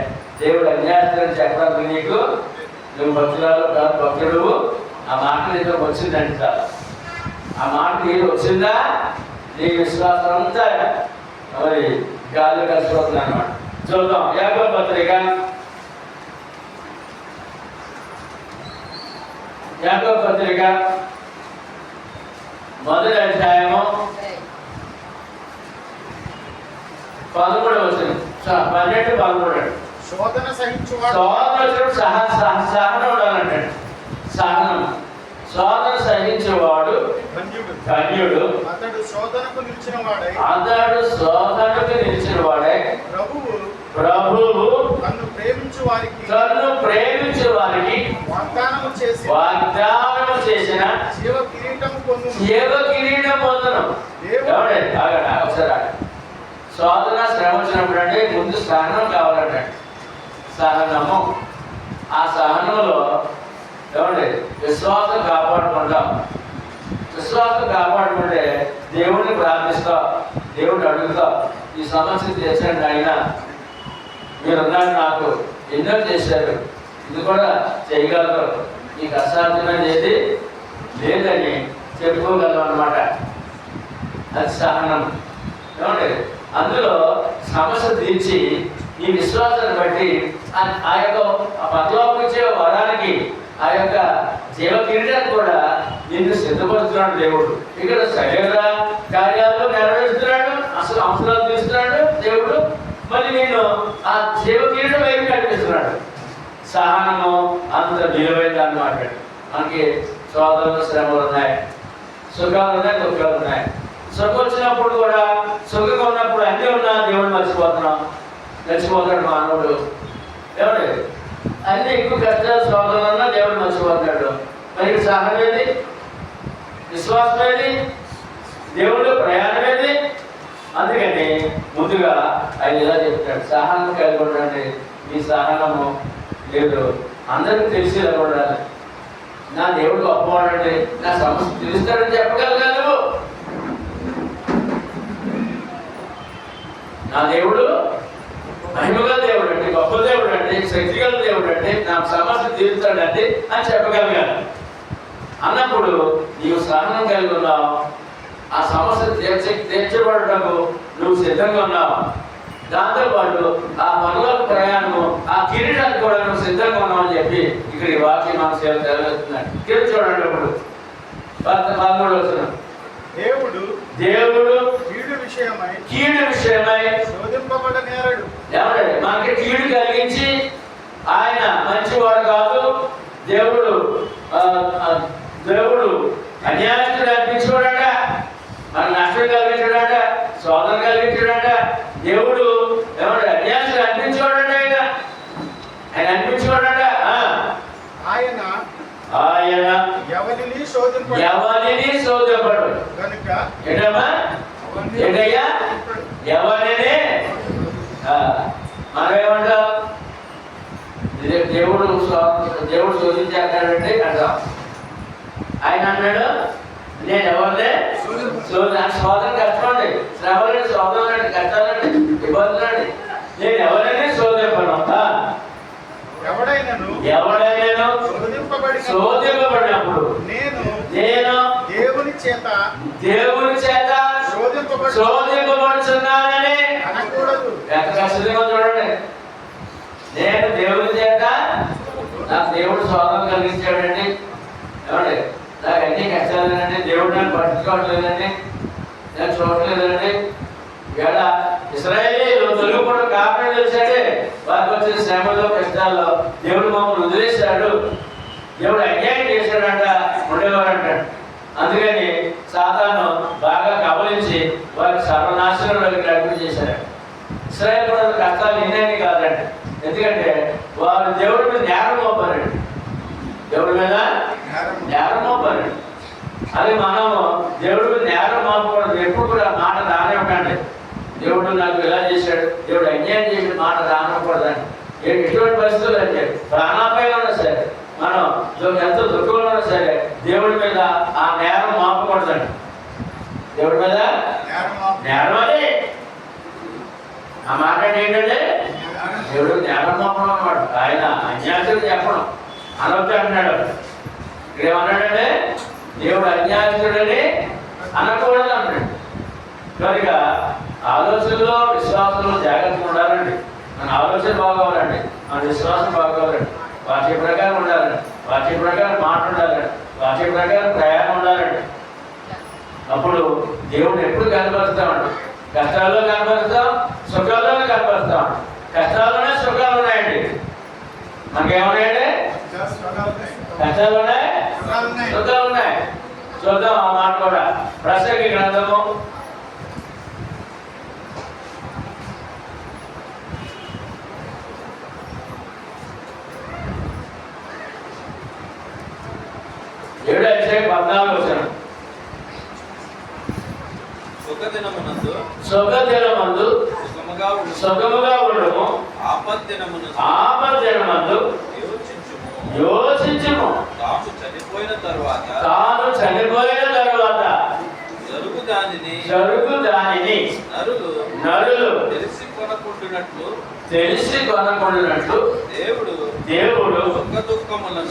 దేవుడు అన్యాయస్తులను చెప్పడానికి నీకు నువ్వు భక్తుడు ఆ మాట నీతో వచ్చిందంటే చాలు. ఆ మాట నీకు వచ్చిందా నీ విశ్వాసం అంతా మరి గాల్లో కలిసిపోతుంది అన్నమాట. చూద్దాం యాకోబు పత్రిక, యాకోబు పత్రిక మొదటి అధ్యాయము 12 శోధన సహించువాడు సహనం ఉండాలంటే శోధన సహించేవాడు ధన్యుడు. అతడు శోధనకు నిలిచిన వాడే ప్రభువు తన్ను ప్రేమించు వారికి వాగ్దానము చేసిన జీవ కిరీటం పొందును. ఒకసారి శోధన శ్రమ వచ్చినప్పుడు అంటే ముందు సహనం కావాలంటే సహనము. ఆ సహనంలో ఏమండి విశ్వాసం కాపాడుకుంటాం. విశ్వాసం కాపాడుకుంటే దేవుడిని ప్రార్థిస్తాం, దేవుడిని అడుగుతాం, ఈ సమస్య చేశాడు ఆయన, మీరున్నారు, నాకు ఎన్నో చేశారు, ఇది కూడా చేయగలరు, నీకు అసాధ్యమైనది ఏది లేదని చెప్పుకోగలం అన్నమాట. అది సహనం. ఏమండి అందులో సమస్య తీర్చి ఈ విశ్వాసాన్ని బట్టి ఆ యొక్క పరలోకం ఇచ్చే వరానికి, ఆ యొక్క జీవ కిరీటాన్ని కూడా నిన్ను సిద్ధపరుస్తున్నాడు దేవుడు. ఇక్కడ శరీర కార్యాలు నెరవేరుస్తున్నాడు, అసలు అవసరాలు తీస్తున్నాడు దేవుడు. మళ్ళీ నేను ఆ జీవ కిరీటం వైపు నడిపిస్తున్నాడు. సహనము అంత విలువైంది అన్నమాట. మనకి సోదరులు శ్రమలు ఉన్నాయి, సుఖాలు ఉన్నాయి, దుఃఖాలు ఉన్నాయి. సుఖం వచ్చినప్పుడు కూడా సుఖంగా ఉన్నప్పుడు అన్నీ ఉన్నా దేవుడు మర్చిపోతాడు మానవుడు. ఎవరు అన్ని ఎక్కువ కష్టాలు సోదరులు ఉన్నా దేవుడు మర్చిపోతాడు. మరి సహనం ఏది, విశ్వాసం ఏది, దేవుడు ప్రయాణం ఏది? అందుకని ముందుగా ఆయన ఇలా చెప్తాడు, సహనం కలిగి ఉండండి. మీ సహనము లేదు అందరికీ తెలిసేలా ఉండాలి. నా దేవుడు గొప్పవాడండి, నా సమస్య తెలుస్తాడని చెప్పగలగా నువ్వు? నా దేవుడు మహిమగల దేవుడు అండి, గొప్ప దేవుడు అండి, శక్తిగల దేవుడు అండి, నా సమస్య తీరుస్తాడండి అని చెప్పగలిగాను. అన్నప్పుడు నీవు సహనం కలిగి ఉన్నావు, ఆ సమస్య తీర్చబడటకు నువ్వు సిద్ధంగా ఉన్నావు. దాంతోపాటు ఆ పనులకు ప్రయాణము, ఆ కిరీటానికి కూడా నువ్వు సిద్ధంగా ఉన్నావు అని చెప్పి ఇక్కడ ఈ వాక్యం మన సేవ తెలియజేస్తున్నాడు. కిరీటం చూడండి. ఇప్పుడు 13వ వచనం. దేవుడు కీడు విషయమై శోధింపబడ నేరడు. ఏమండి, మనకి కీడు కలిగించి ఆయన మంచివాడు కాదు. దేవుడు అన్యాయస్తుడు అనిపించుకోడట, మన నష్టం కలిగించాడట, శోధన కలిగించాడట. దేవుడు ఏమంటే అన్యాయస్తుడు అనిపించుకోడట, ఆయన అనిపించుకోడట. ఆయన ఎవరిని శోధింపడు కనుక ఏంటమ్మా, ఏంటయ్యా, ఎవరిని మనం ఏమంటాం? దేవుడు శోధించేస్తాడంటే అంటాం. ఆయన అన్నాడు, నేను ఎవరినే శోధన కష్టమండి, శ్రమలండి, శోధనలండి, కష్టాలండి, ఇబ్బందులండి, నేను ఎవరైనా శోధింపను. ఎవడైనాను శోధింపబడినప్పుడు నేను దేవుని చేత శోధింపబడుచున్నానని అనకూడదు. ఎంత కష్టంగా చూడండి. నేను దేవుని చేత, నాకు దేవుడు శోధన కలిగించాడండి, ఏమండి, నాకు అన్ని కష్టాలేనండి, దేవుడు నన్ను పట్టించుకోవట్లేదండి, నేను చూడట్లేదండి. ఇక్కడ ఇశ్రాయేలీయులు తొలగిపోవడం కారణం తెలిసాడే, వారికి వచ్చిన శ్రమలో కష్టాల్లో దేవుడు మమ్మల్ని వదిలేశాడు, దేవుడు అన్యాయం చేశాడంట ఉండేవారంటాడు. అందుకని సాతాను బాగా కబలించి వారికి సర్వనాశనంలోకి నడిపి చేశారు. ఇశ్రాయేలు ప్రజల కష్టాలు ఎన్ని కాదండి, ఎందుకంటే వారు దేవుడి మీద నేరం మోపారండి, దేవుడి మీద నేరం మోపారండి. అది మనము దేవుడి మీద నేరం మోపకూడదు. ఎప్పుడు కూడా మాట రానివ్వకండి. దేవుడు నాకు ఇలా చేశాడు, దేవుడు అన్యాయం చేసిన మాట రానకూడదండి. ఎటువంటి పరిస్థితులు అంటే ప్రాణాపాయం ఉన్నా సరే, మనం ఎంత దుఃఖంలో ఉన్నా సరే దేవుడి మీద ఆ నేరం మోపకూడదండి. దేవుడి మీద నేరం అది ఆ మాట ఏంటంటే దేవుడు నేరం మోపడం అన్నమాట. ఆయన అన్యాయం చెప్పడం అనొద్దు అంటున్నాడు. ఇక్కడ ఏమన్నాడంటే దేవుడు అన్యాయస్తుడని అనకూడదు అన్నాడు. కనుక ఆలోచనలో విశ్వాసంలో జాగ్రత్తగా ఉండాలండి. మన ఆలోచన బాగోవాలండి, మన విశ్వాసం బాగోవాలండి, వాటి ప్రకారం ఉండాలండి, వాటి ప్రకారం మాట ఉండాలండి, వాటి ప్రకారం ప్రయాణం ఉండాలండి. అప్పుడు దేవుడు ఎప్పుడు కనపరుస్తామండి. కష్టాల్లో కనపరుస్తాం, సుఖాల్లోనే కనపరుస్తాం. కష్టాల్లోనే సుఖాలు ఉన్నాయండి. మనకేమున్నాయండి? కష్టాలు ఉన్నాయి, సుఖాలు ఉన్నాయి. చూద్దాం ఆ మాట కూడా. ప్రసంగి గ్రంథము 7:14 సుఖదినమందు సుఖముగా ఉండము, ఆపద్దినమందు యోచించుము. తాను చనిపోయిన తరువాత జరుగు దానిని నరులు తెలిసి కొనకుండునట్లు దేవుడు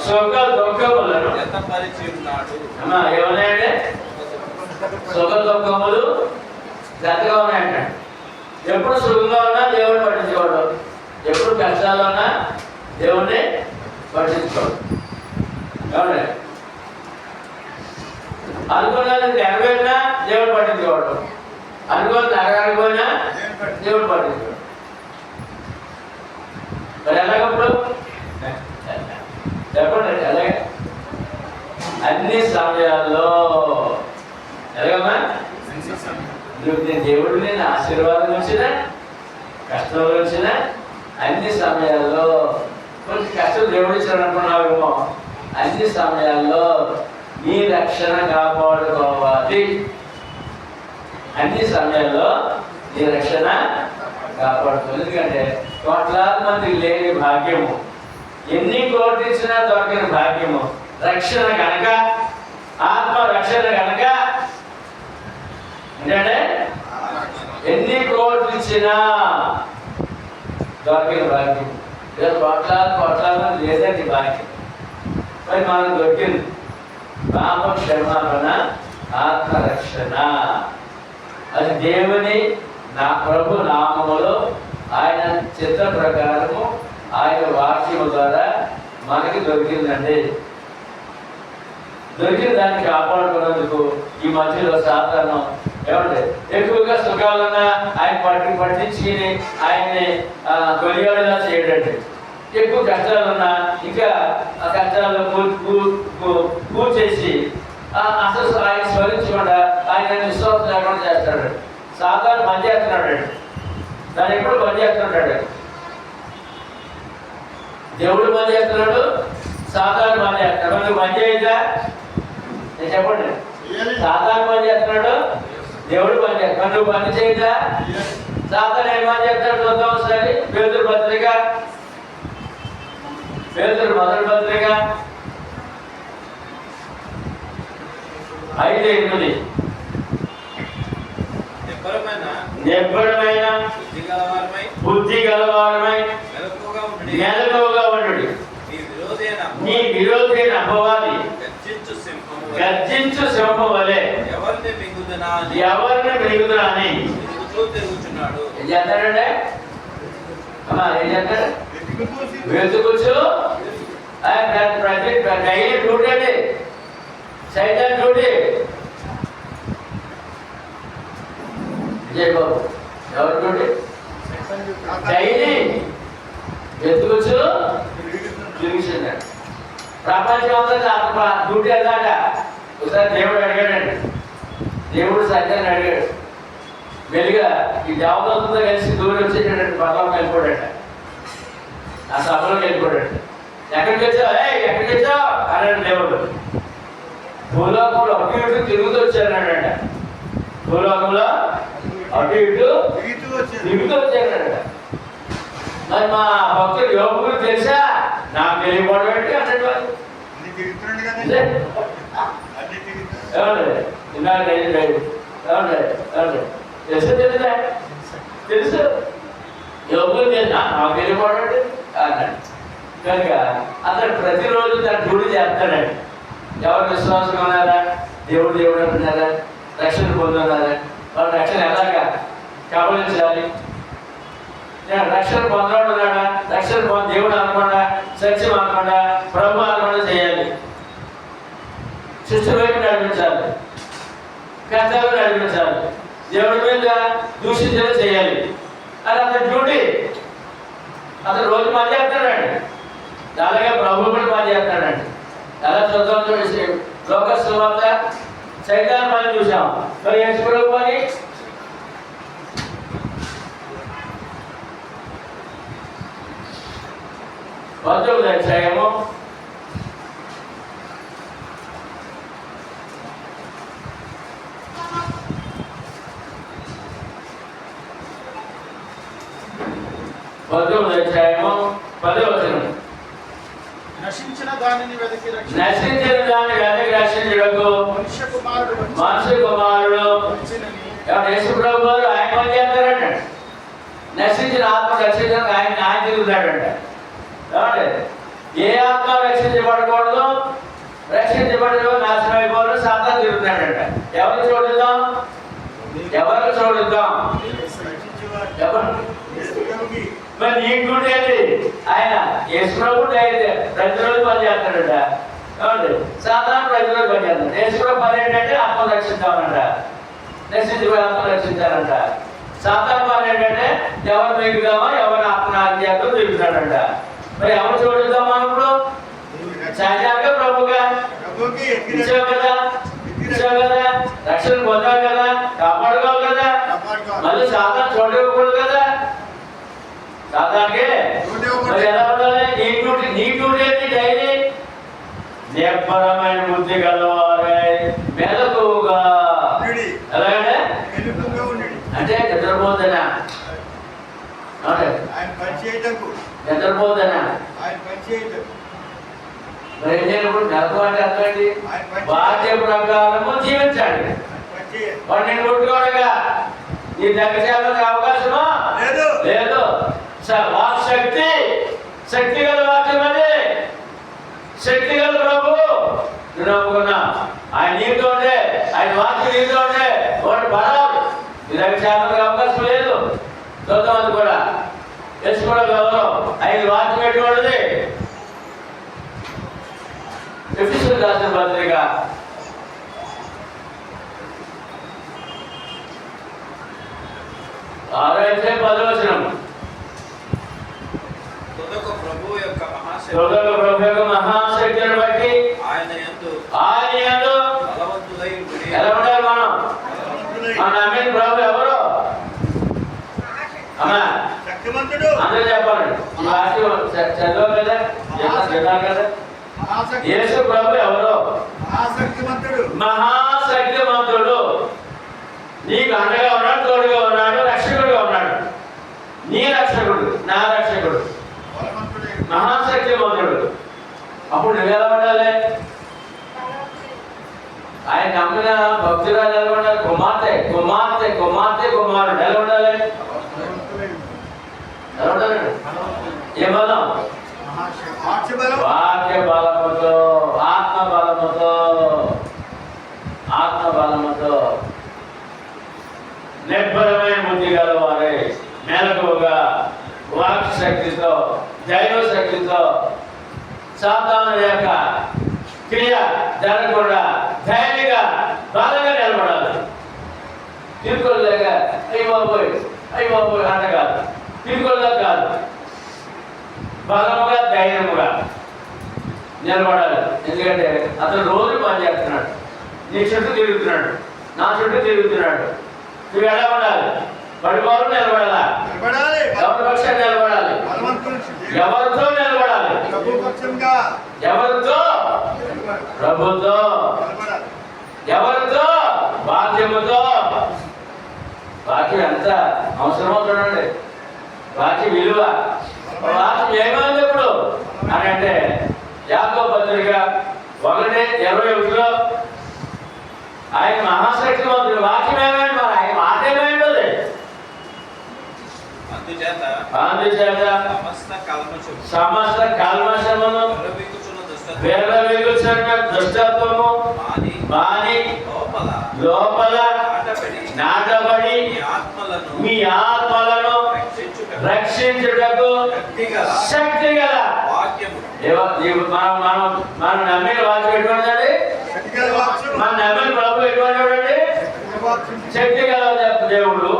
సుఖ దుఃఖములను అమ్మా ఏమన్నాయంటే సుఖ దుఃఖములు జతగా ఉన్నాయంట. ఎప్పుడు సుఖంగా ఉన్నా దేవుడిని పట్టించుకోవడం, ఎప్పుడు కష్టాలు ఉన్నా దేవుడిని పట్టించుకోవడం. ఏమండి అనుకున్నది నెరవేరినా దేవుడు పట్టించుకోవడం, అనుకున్నది నెరవేరకపోయినా దేవుడు పట్టించుకోవడం. మరి ఎలాగప్పుడు చెప్పండి, ఎలాగ అన్ని సమయాల్లో ఎలాగమ్మా దేవుడు నేను ఆశీర్వాదం వచ్చినా కష్టంలో వచ్చినా అన్ని సమయాల్లో కొంచెం కష్టం దేవుడు ఇచ్చాడు అనుకున్నావేమో, అన్ని సమయాల్లో నీ రక్షణ కాపాడుకోవాలి. అన్ని సమయాల్లో నీ రక్షణ కాపాడుకోవాలి. ఎందుకంటే కోట్లాది మందికి లేని భాగ్యము, ఎన్ని కోట్లు ఇచ్చినా దొరకని భాగ్యము రక్షణ కనుక, ఆత్మ రక్షణ కనుక ఏంటంటే ఎన్ని కోట్లు ఇచ్చినా దొరికిన భాగ్యం. కొట్లాలని లేదండి భాగ్యం. మరి మనకు దొరికింది పాప క్షమాపణ, ఆత్మరక్షణ. అది దేవుని నా ప్రభు నామములో ఆయన చిత్త ప్రకారము ఆయన వాక్యము ద్వారా మనకి దొరికిందండి. దొరికిన దాన్ని కాపాడుకున్నందుకు ఈ మధ్యలో సాధారణం ఏమంటే ఎక్కువగా సుఖాలన్నా ఆయన పట్టించి ఆయన్ని కొనియాడేలా చేయడండి. ఎక్కువ కష్టాలున్నా ఇంకా ఆ కష్టాల్లో కూర్చేసి అసలు ఆయన స్మరించకుండా ఆయన విశ్వాసం లేకుండా చేస్తాడు. సాధారణ పని చేస్తున్నాడు అండి. దాన్ని ఎప్పుడు పని చేస్తుంటాడు. దేవుడు పని చేస్తున్నాడు, సాధారణ పని చేస్తున్నాడు. నువ్వు పని చేయదా? నేను చెప్పండి. సాధారణ పని చేస్తున్నాడు, దేవుడు పని చేస్తున్నాడు. నువ్వు పని చేయదా? సాధారణ ఏం పని చేస్తాడు చూద్దాం ఒకసారి. పేతురు పత్రిక, పేతురు మొదటి పత్రిక 5:8. నిబ్బరమైన బుద్ధి గలవారమై మెలకువగా ఉండుడి. నీ విరోధైన అపవాది గర్జించు సింహము వలె ఎవరిని మింగుదునా అని తిరుగుతున్నాడు. ఏం చేస్తాడంటే అమ్మా ఏం చేస్తాడు? వెతుకుచు ప్రతి డైలీ డ్యూటీ అండి. సైతం డ్యూటీ. విజయబాబు ఎవరు డ్యూటీ? డైలీ వెతుకుచు తిరుగుతున్నాడు. ప్రపంచం అంతా డ్యూటీ అన్నాక ఒకసారి దేవుడు అడిగాడండి. దేవుడు సత్యాన్ని అడిగాడు. వెలుగా ఈ దేవదూతలతో కలిసి దూరం వచ్చేటండి. పర్లోకి వెళ్ళిపోయాడట. ఆ సభలోకి వెళ్ళిపోయాడట. ఎక్కడికి వచ్చావు? ఎక్కడికి వచ్చావు అన్నాడు దేవుడు. భూలోకంలో అటు ఇటు తిరుగుతూ వచ్చాడట. భూలోకంలో అటు ఇటు తిరుగుతూ వచ్చాడట. మరి మా భక్తుడు యోగుడు తెలుసా? నాకు తెలియకపోవడం ఏంటి అన్నాడు. తెలుసు తెలుసా? తెలుసు. యోగులు తెలుసా? నాకు తెలియకపోవడం ఏంటి అన్నాడు. కనుక అతను ప్రతిరోజు తన డ్యూటీ చేస్తాడండి. ఎవరు విశ్వాసం ఉన్నారా? దేవుడు దేవుడు అంటున్నారా? రక్షణ పొందున్నారా? వాళ్ళ రక్షణ ఎలాగా కబలించాలి? రక్షణ పొందడం ఉన్నాడా? రక్షణ దేవుడు అనకుండా, సత్యం అనకుండా, ప్రభు అనకుండా చేయాలి. సృష్టి వైపు నడిపించాలి, కష్టాలు నడిపించాలి, దేవుడి మీద దూషించేలా చేయాలి. అది అతని డ్యూటీ. అతను రోజు పని చేస్తాడండి. అలాగే ప్రభు కూడా పని చేస్తాడండి. ఎలా చూద్దాం చూసి లోకస్ వార్త సైతాన్ పని చూసాం. మరి యేసు ప్రభు పని పంతొమ్మిది అధ్యాయము 10వ వచనం. నశించిన దానిని వెతికి రక్షించుటకు మనుష్య కుమారుడు యేసు ప్రభు ఆయన పని చేస్తారంట. నశించిన ఆత్మ రక్షించడానికి ఆయన తిరుగుతాడంట. ఏ ఆత్మ రక్షించబడకూడదు, రక్షించబడదు, నాశనం అయిపోవడం సాతాను తిరుగుతాడంట. ఎవరు చూడుద్దాం? మరి నీ డ్యూటీ ఏంటి? ఆయన యేసు ప్రభు ప్రతిరోజు పని చేస్తాడంట. సాధారణ ప్రతిరోజు పని చేస్తాడు. యేసు ప్రభు పని ఏంటంటే ఆత్మ రక్షిద్దామనంట, నశించిపోయి ఆత్మ రక్షించాలంట. సాధారణ పని ఏంటంటే ఎవరు మిగుదామో ఎవరు ఆత్మహత్యతో తిరుగుతాడంట. మరి ఎవరు చూడుద్దాం? ఇప్పుడు సహజంగా ప్రభుగా ఇచ్చావు కదా, రక్షణ పొందావు కదా, కాపాడుకోవాలి కదా. మళ్ళీ సాధారణ చూడకూడదు కదా. సాధారణకే మరి ఎలా ఉండాలి? నీ డ్యూటీ ఏంటి? డైలీ నిబ్బరమైన బుద్ధి గలవారై మెలకువగా. ఎలాగంటే అంటే నిద్రపోద్దనా? నిద్రపోద్దనా? మరి ఏం చేయనప్పుడు నరకం అంటే అర్థమండి వాక్య ప్రకారము జీవించాలి. వాడు నేను ముట్టుకోవడంగా నీ దగ్గర చేయాలని అవకాశమా లేదు. వాక్ శక్తి, శక్తి గల వాక్యం అది, శక్తి గల ప్రభు. నేను నమ్ముకున్నా ఆయన నీతో ఉండే, ఆయన వాక్యం నీతో ఉండే వాడు బలాలు నీ దగ్గర చేయాలని అవకాశం లేదు. చూద్దాం కూడా తెలుసుకోవడం ఆయన వాక్యం పెట్టుకోవడది. ఎఫెసీయులకు రాసిన పత్రిక 6:10 తొదక ప్రభువు యొక్క మహాశక్తిని బట్టి ఆయన యందు బలవంతులై ఎలా ఉండాలి మనం? మన నమ్మిన ప్రభు ఎవరు? అమ్మా శక్తిమంతుడు అందరూ చెప్పాలండి. ఈ వాక్యం చదివాం కదా, చదివాం కదా. యేసు ప్రభు ఎవరు? మహాశక్తిమంతుడు. నీకు అండగా ఉన్నాడు, తోడుగా ఉన్నాడు, రక్షకుడుగా ఉన్నాడు. నీ రక్షకుడు, నా రక్షకుడు, మహాశక్తిమంతుడు. అప్పుడు నువ్వెలా ఉండాలి? ఆయన నమ్మిన భక్తురాలు ఎలా ఉండాలి? కుమార్తె కుమార్తె కుమార్తె కుమారుడు ఎలా ఉండాలి? ఎలా ఉండాలండి? ఏ బలం? వాక్య బలముతో, ఆత్మ బలముతో, ఆత్మ బలముతో నిర్భరమైన బుద్ధి గలవారే మెలకువగా వాక్ శక్తితో, దైవ శక్తితో సాతాను యొక్క క్రియ జరగకుండా ధైర్యంగా బలంగా నిలబడాలి. తిరుగులేక అయ్యి బాబోయ్ అంట కాదు, తిరుగులేక కాదు, బలముగా ధైర్యముగా నిలబడాలి. ఎందుకంటే అతను రోజు పనిచేస్తున్నాడు, నీ చుట్టూ తిరుగుతున్నాడు, నా చుట్టూ తిరుగుతున్నాడు. నువ్వు ఎలా ఉండాలి? పడిపోవడం నిలబడాలా? ఎవరి పక్షాన్ని నిలబడాలి? ఎవరితో నిలబడాలి? ఎవరితో? ప్రభుతో. ఎవరితో? వాక్యముతో. వాక్యం ఎంత అవసరమో చూడండి. వాక్య విలువ. వాక్యం ఏమైంది ఇప్పుడు అని అంటే యాకోబు పత్రిక 1:21 ఆయన మహాశక్తిమంతుడు. వాక్యం ఏమైంది? మరి ఆయన మాట ఏమైంది? అందుచేత సమస్త కల్మషమును విర్రవీగుచున్న దుష్టత్వము మాని లోపల నాటబడి మీ ఆత్మలను రక్షించుటకు శక్తి గల మనం నమ్మిన వాక్యం ఎటువంటిదండి? మన నమ్మిన ప్రభు ఎటువంటి? శక్తి గల దేవుడు.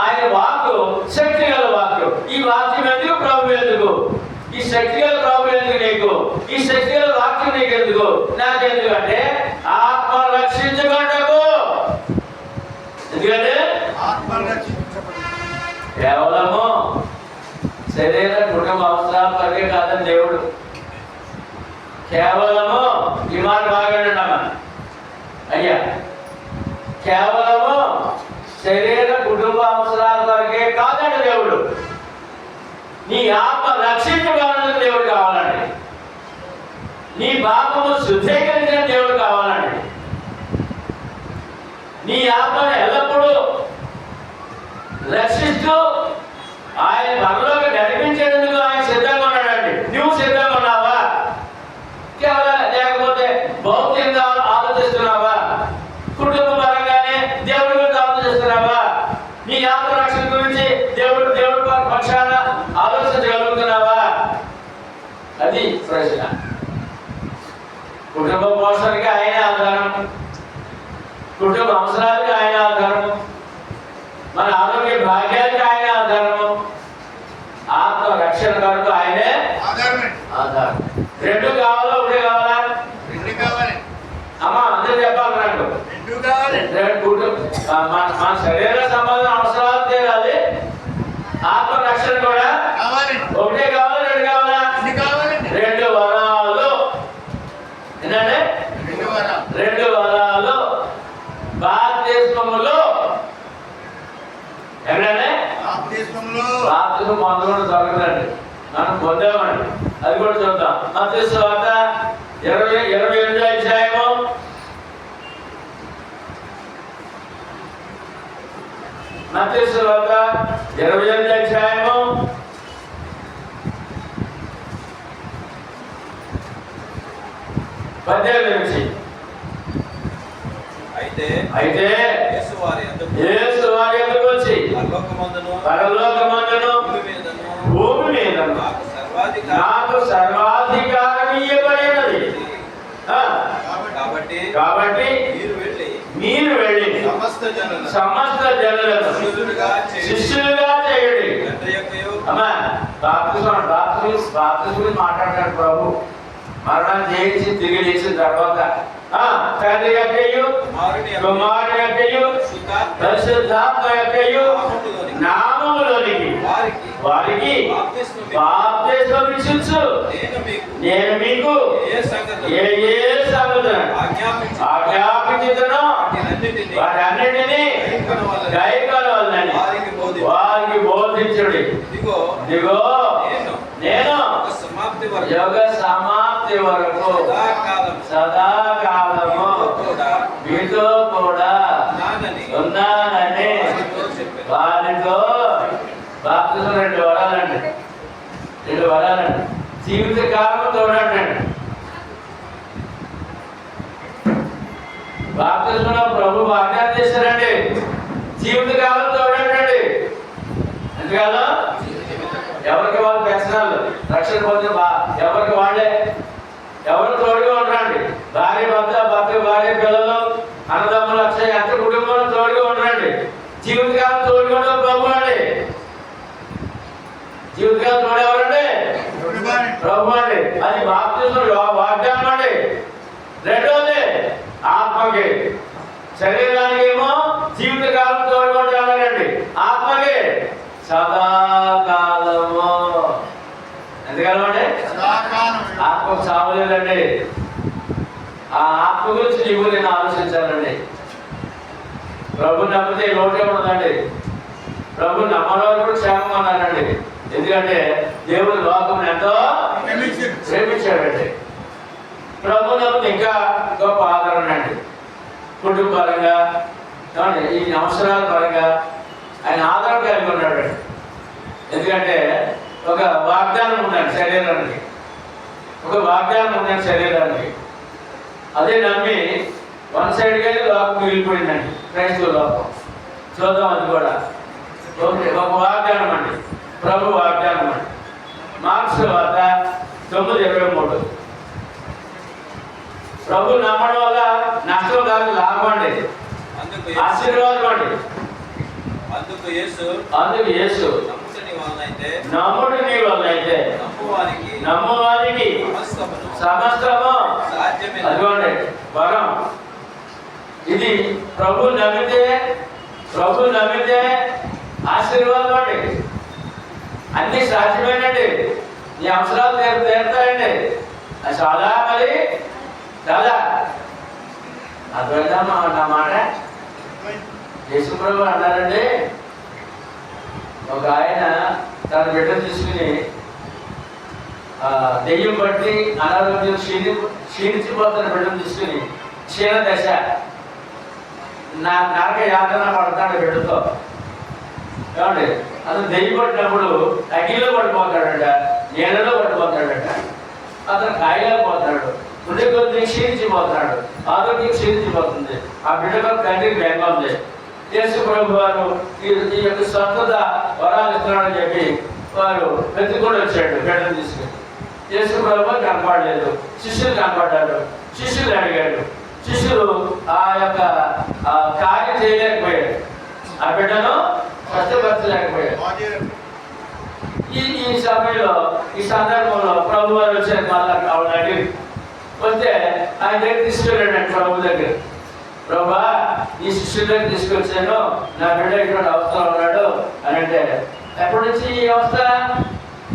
ఆయన వాక్కు శక్తి గల వాక్కు. ఈ వాక్యం ఎందుకు? ప్రభు ఎందుకు? ఈ శక్తి గల ప్రభు ఎందుకు నీకు? ఈ శక్తి గల వాక్యం నీకు ఎందుకు? నాకెందుకు అంటే ఆత్మ రక్షించుకుంటకు. ఎందుకంటే కేవలము శరీర కుటుంబ అవసరాల వరకే కాదని దేవుడు. కేవలము ఈ మాట బాగా అయ్యా, కేవలము శరీర కుటుంబ అవసరాల వరకే కాదండి దేవుడు. నీ ఆత్మ రక్షించబడాలని దేవుడు కావాలండి. నీ పాపము శుద్ధీకరించిన దేవుడు కావాలండి. నీ ఆత్మను ఎల్లప్పుడూ రక్షిస్తూ ఆయన పరలోకి నడిపించేందుకు ఆయన సిద్ధంగా ఉన్నాడండి. నువ్వు సిద్ధంగా ఉన్నావా? కేవలం లేకపోతే భౌతికంగా ఆలోచిస్తున్నావా? కుటుంబ పరంగానే దేవుడి గురించి ఆలోచిస్తున్నావా? నీ ఆత్మరక్షణ గురించి దేవుడి పక్షాన ఆలోచించగలుగుతున్నావా? అది ప్రశ్న. కుటుంబ పోషణకి ఆయన ఆధారం, కుటుంబ అవసరాలకి ఆయన ఆధారం, మన ఆరోగ్య భాగ్యానికి ఆయన ఆధారము, ఆత్మ రక్షణ కొరకు ఆయనే ఆధారం. రెండు కావాలా? ఒకటే కావాలా? అమ్మా అందరూ చెప్పాలి నాకు. మన శరీర సంబంధం అవసరాలు తీరాలి, ఆత్మ రక్షణ కూడా ఒకటే కావాలా? రెండు కావాలా? రెండు వరాలు. ఏంటంటే రెండు వరాలు. బాప్తిస్మములో ఎక్కడంటే బాప్తిస్మం పొందకుండా దొరకదండి, మనం పొందామండి. అది కూడా చూద్దాం. మత్తయి సువార్త 28వ అధ్యాయము మత్తయి సువార్త 28వ అధ్యాయము 18 నుంచి. అయితే యేసు వారి యొద్దకు వచ్చి పరలోకమందును భూమి మీదను నాకు సర్వాధికారం ఇయ్యబడినది. కాబట్టి మీరు వెళ్ళి సమస్త జనులను శిష్యులుగా చేయండి. అమ్మా బాప్తిస్మం మాట్లాడతాడు ప్రభు. మరణం చేయించి తిరిగి లేచిన తర్వాత తండ్రి యొక్కయు కుమారుని యొక్కయు పరిశుద్ధాత్మ యొక్కయు నామములోనికి వారికి బాప్తిస్మం ఇచ్చు. నేను మీకు ఏ సంగతులను ఆజ్ఞాపించుదునో వాటన్నిటినీ గైకొనవలెనని వారికి బోధించుడి. ఇదిగో నేను యుగ సమాప్తి వరకు సదాకాలము మీతో కూడా ఉన్నానని వారితో బాప్తిస్మం 2 వరాలండి. జీవితకాలం తోడండి. బాప్తిస్మం ప్రభు వాగ్దానం చేశారండి. జీవితకాలం తోడండి. ఎందుకలా ఎవరికి వాళ్ళు పెన్షనాలు రక్షణ పొంది ఎవరికి వాళ్ళే ఎవరు తోడుగా ఉండరండి. భార్య భర్త భార్య పిల్లలు అన్నదమ్ములు అక్షయ ఎంత కుటుంబంలో తోడుగా ఉండరండి. జీవితకాలం తోడుగా ఉండదు ప్రభు అండి. జీవితకాలం తోడేవారండి ప్రభు అండి. అది బాప్తిస్మం వాగ్దానం అండి. రెండోది ఆత్మకి. శరీరానికి ఏమో జీవితకాలం తోడుగా ఉండాలండి. ఆత్మకి సదాకాలము. ఎందుకనమండి ఆత్మకు చావలేదండి. ఆ ఆత్మ గురించి నీవు నేను ఆలోచించాలండి. ప్రభు నమ్మితే లోటే ఉండదండి. ప్రభు నమ్మని వారు కూడా క్షేమం అన్నారండి. ఎందుకంటే దేవుడు లోకం ఎంతో ప్రేమించాడండి. ప్రభు నమ్మితే ఇంకా గొప్ప ఆదరణ అండి. కుటుంబ పరంగా ఈ అవసరాల పరంగా ఆయన ఆదరణ కలిగి ఉన్నాడు. ఎందుకంటే ఒక వాగ్దానం ఉందండి శరీరానికి. అదే నమ్మి వన్ సైడ్గానే లోకం మిగిలిపోయిందండి. క్రైస్తవ లోకం చూద్దాం. అది కూడా ఒక వాగ్దానం అండి. ప్రభు వాగ్దానం అండి. మార్క్స్ వార్త 9:23. ప్రభు నమ్మడం వల్ల నష్టం కాదు, లాభం అండి, ఆశీర్వాదం అండి. అందుకు యేసు నమ్ముడు నీ వలన అయితే నమ్మువారికి సమస్తము అదిగోండి వరం. ఇది ప్రభు నమ్మితే ఆశీర్వాదం అండి. అన్ని సాధ్యమేనండి. నీ అవసరాలు తీరుతాయండి. అది చాలా మరి చాలా అర్థమైందమ్మా నా మాట. యేసు ప్రభు అన్నారండి, ఒక ఆయన తన బిడ్డను తీసుకుని దెయ్యం బట్టి అనారోగ్యం క్షీణించిపోతున్న బిడ్డను తీసుకుని క్షీణ దశ నరక యాతన పడతాడు బిడ్డతో. ఏమండి అతను దెయ్యం పట్టినప్పుడు అగ్గిలో పడిపోతాడట, నీళ్ళలో పడిపోతాడట, అతను కాయలేకపోతాడు, ఉండే కొద్ది క్షీణించిపోతాడు, ఆరోగ్యం క్షీణించిపోతుంది. ఆ బిడ్డకు తండ్రికి బెంగ ఉంది. యేసు ప్రభు వారు ఈ యొక్క స్వస్థత వరాలు ఇస్తున్నాడని చెప్పి వారు వెతుక్కొని వచ్చాడు బిడ్డను తీసుకుని. యేసు ప్రభు కనపడలేదు, శిష్యులు కనపడ్డారు. శిష్యులు అడిగాడు. శిష్యులు ఆ యొక్క కార్యం చేయలేకపోయాడు, ఆ బిడ్డను స్వస్థపరచలేకపోయాడు. ఈ సమయంలో ఈ సందర్భంలో ప్రభు వారు వచ్చారు. మళ్ళా కావాలని వస్తే ఆయన దగ్గర తీసుకెళ్ళాడు ప్రభు దగ్గర. ప్రభా ఈ శిష్యుల దగ్గర తీసుకొచ్చాను, నా బిడ్డ ఇక్కడ అవస్థలో ఉన్నాడు అని అంటే, ఎప్పటి నుంచి ఈ అవస్థ?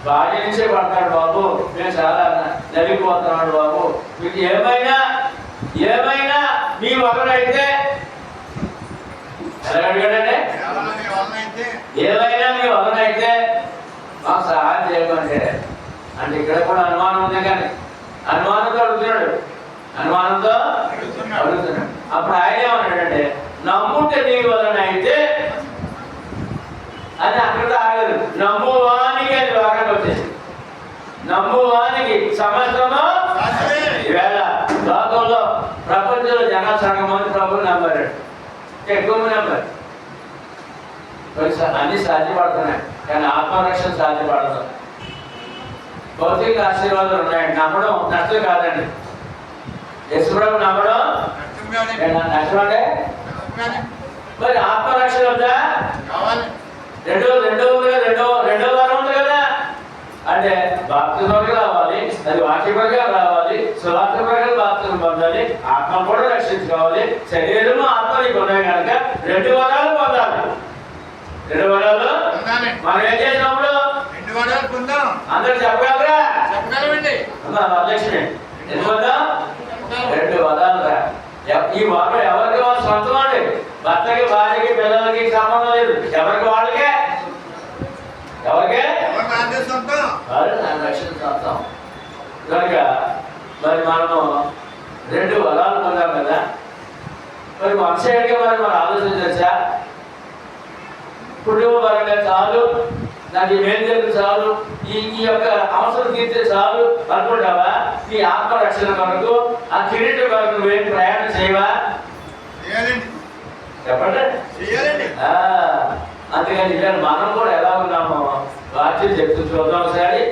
భార్య నుంచే పడతాడు బాబు, మేము చాలా నలిగిపోతున్నాడు బాబు, మీకు ఏమైనా మీ వలనైతే ఎలా అడిగాడంటే, ఏమైనా మీ వలనైతే మాకు సహాయం చేయమంటే. అంటే ఇక్కడ కూడా అనుమానం ఉంది, కానీ అనుమానంతో అడుగుతున్నాడు. అప్పుడు ఆయన ఏమన్నాడంటే, నమ్ముంటే నీ వలన అయితే అని అక్కడ ఆగదు. నమ్మువానికి అది వాకంగా వచ్చేసి, నమ్మువానికి సమస్తము. ఈవేళ లోకంలో ప్రపంచంలో జనాలు సగం మంది ప్రభువుని నమ్మారు, ఎక్కువ మంది నమ్మారు. అన్ని సాధ్యపడుతున్నాయి కానీ ఆత్మరక్షణ సాధ్యపడదు. భౌతిక ఆశీర్వాదాలు ఉన్నాయండి, నమ్మడం నష్టం కాదండి. యశ్వరం నమ్మడం నష్టమంటే మరి ఆత్మరక్షణ వద్దా? రెండో వారం ఉంది కదా, అంటే బాప్తిజంగా రావాలి, అది వాక్యపరంగా రావాలి, సువార్తపరంగా బాప్తిజం పొందాలి, ఆత్మ కూడా రక్షించుకోవాలి, శరీరము ఆత్మ నీకు ఉన్నాయి కనుక 2 వరాలు పొందాలి. 2 వరాలు మనం ఏం చేసినప్పుడు 2 వరాలు పొందాం. అందరూ చెప్పగలరా? చెప్పగలమండి. లక్ష్మి ఎందుకు పొందాం? 2 వరాలు రా. ఈ వరం ఎవరికి వాళ్ళు సొంతం అండి. భర్తకి, భార్యకి, పిల్లలకి సంబంధం లేదు, ఎవరికి వాళ్ళకే. రక్షణ సొంతం కనుక మరి మనము 2 వరాలు పొందాం కదా. మరి వంశీయుడిగా మనం ఆలోచన చేసా, కుటుంబ పరంగా చాలు, నాకు ఈ మేలు జరిగి చాలు, ఈ యొక్క అవసరం తీర్చే చాలు అనుకుంటావా? ఈ ఆత్మరక్షణ కొరకు, ఆ కిరీటం కొరకు నువ్వేం ప్రయాణం చేయవా? చెప్పండి. అందుకని ఇక్కడ మనం కూడా ఎలా ఉన్నామో వాక్యం చెప్తూ చూద్దాం ఒకసారి.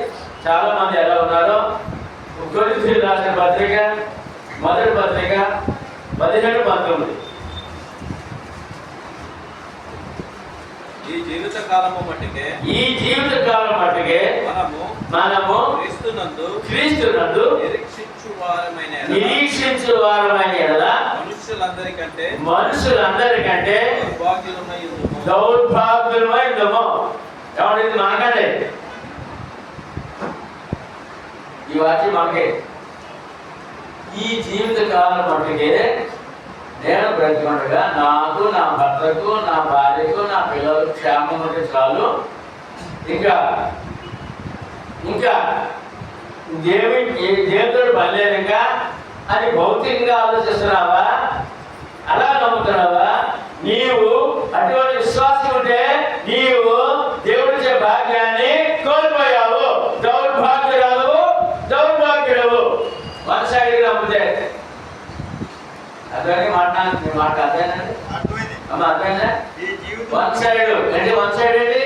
చాలా మంది ఎలా ఉన్నారో. కొరింథీయులకు రాసిన పత్రిక, మొదటి పత్రిక 17-19. ఈ జీవిత కాలము మట్టుకే మనము క్రీస్తునందు నిరీక్షించు వారమైన మనుషులందరికంటే దౌర్భాగ్యులమై ఉందము. ఎవరికి? మనకంటే. ఈ వాక్యం మనకే. ఈ జీవిత కాలం మట్టుకే నేను బ్రతికుండగా నాకు, నా భర్తకు, నా భార్యకు, నా పిల్లలకు క్షేమం ఉంటే చాలు. ఇంకా దేవుడు పనిలేదు ఇంకా అని భౌతికంగా ఆలోచిస్తున్నావా? అలా నమ్ముతున్నావా? నీవు అటువంటి విశ్వాసం ఉంటే నీవు దేవుడిచ్చే భాగ్యాన్ని కోల్పోయావు. దౌర్భాగ్యుడవు వన్ సైడ్ నమ్మితే. అదే మాట అర్థమైందండి అమ్మ, అర్థమైందా? వన్ సైడ్ అంటే వన్ సైడ్ ఏంటి?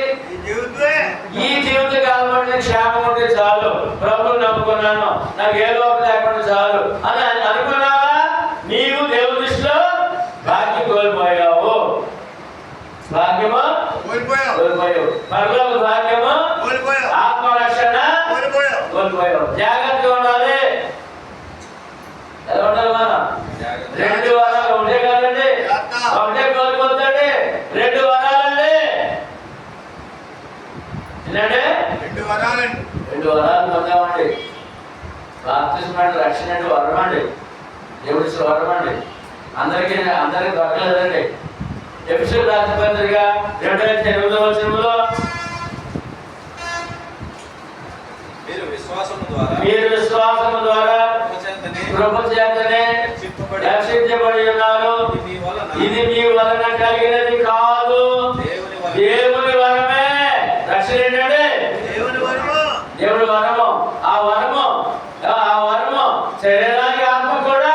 ఈ జీవిత కాలం క్షేమం ఉంటే చాలు, ప్రభువుని నమ్ముకున్నాను, నాకు ఏ లోపం లేకుండా చాలు అని అనుకున్నావా? నీవు దేవుని దృష్టిలో భాగ్యం కోల్పోయావు. భాగ్యము కోల్పోయావు. పరలోక భాగ్యము ఆత్మరక్షణ కోల్పోయావు. జాగ్రత్తగా ఉండాలి. ఎలా ఉండాలి మనం? 2 వరాలు ఉంటే కాదండి, ఒకటే కోల్పోతాండి. 2 వరాలండి. ఏంటంటే 2 వరాలండి. 2 వరాలు పొందామండి. బాప్తిజం అంటే రక్షణ అంటే వరం అండి, దేవుడి వరం అండి. అందరికీ దొరకలేదండి. ఎఫెసీయులకు రాసిన పత్రిక 2:8 మీరు విశ్వాసము ద్వారా కృప చేతనే రక్షించబడి ఉన్నారు. ఇది మీ వలన కలిగినది కాదు, దేవుని వరమే. రక్షణ ఏంటంటే దేవుడి వరము. ఆ వరము శరీరానికి ఆత్మ కూడా,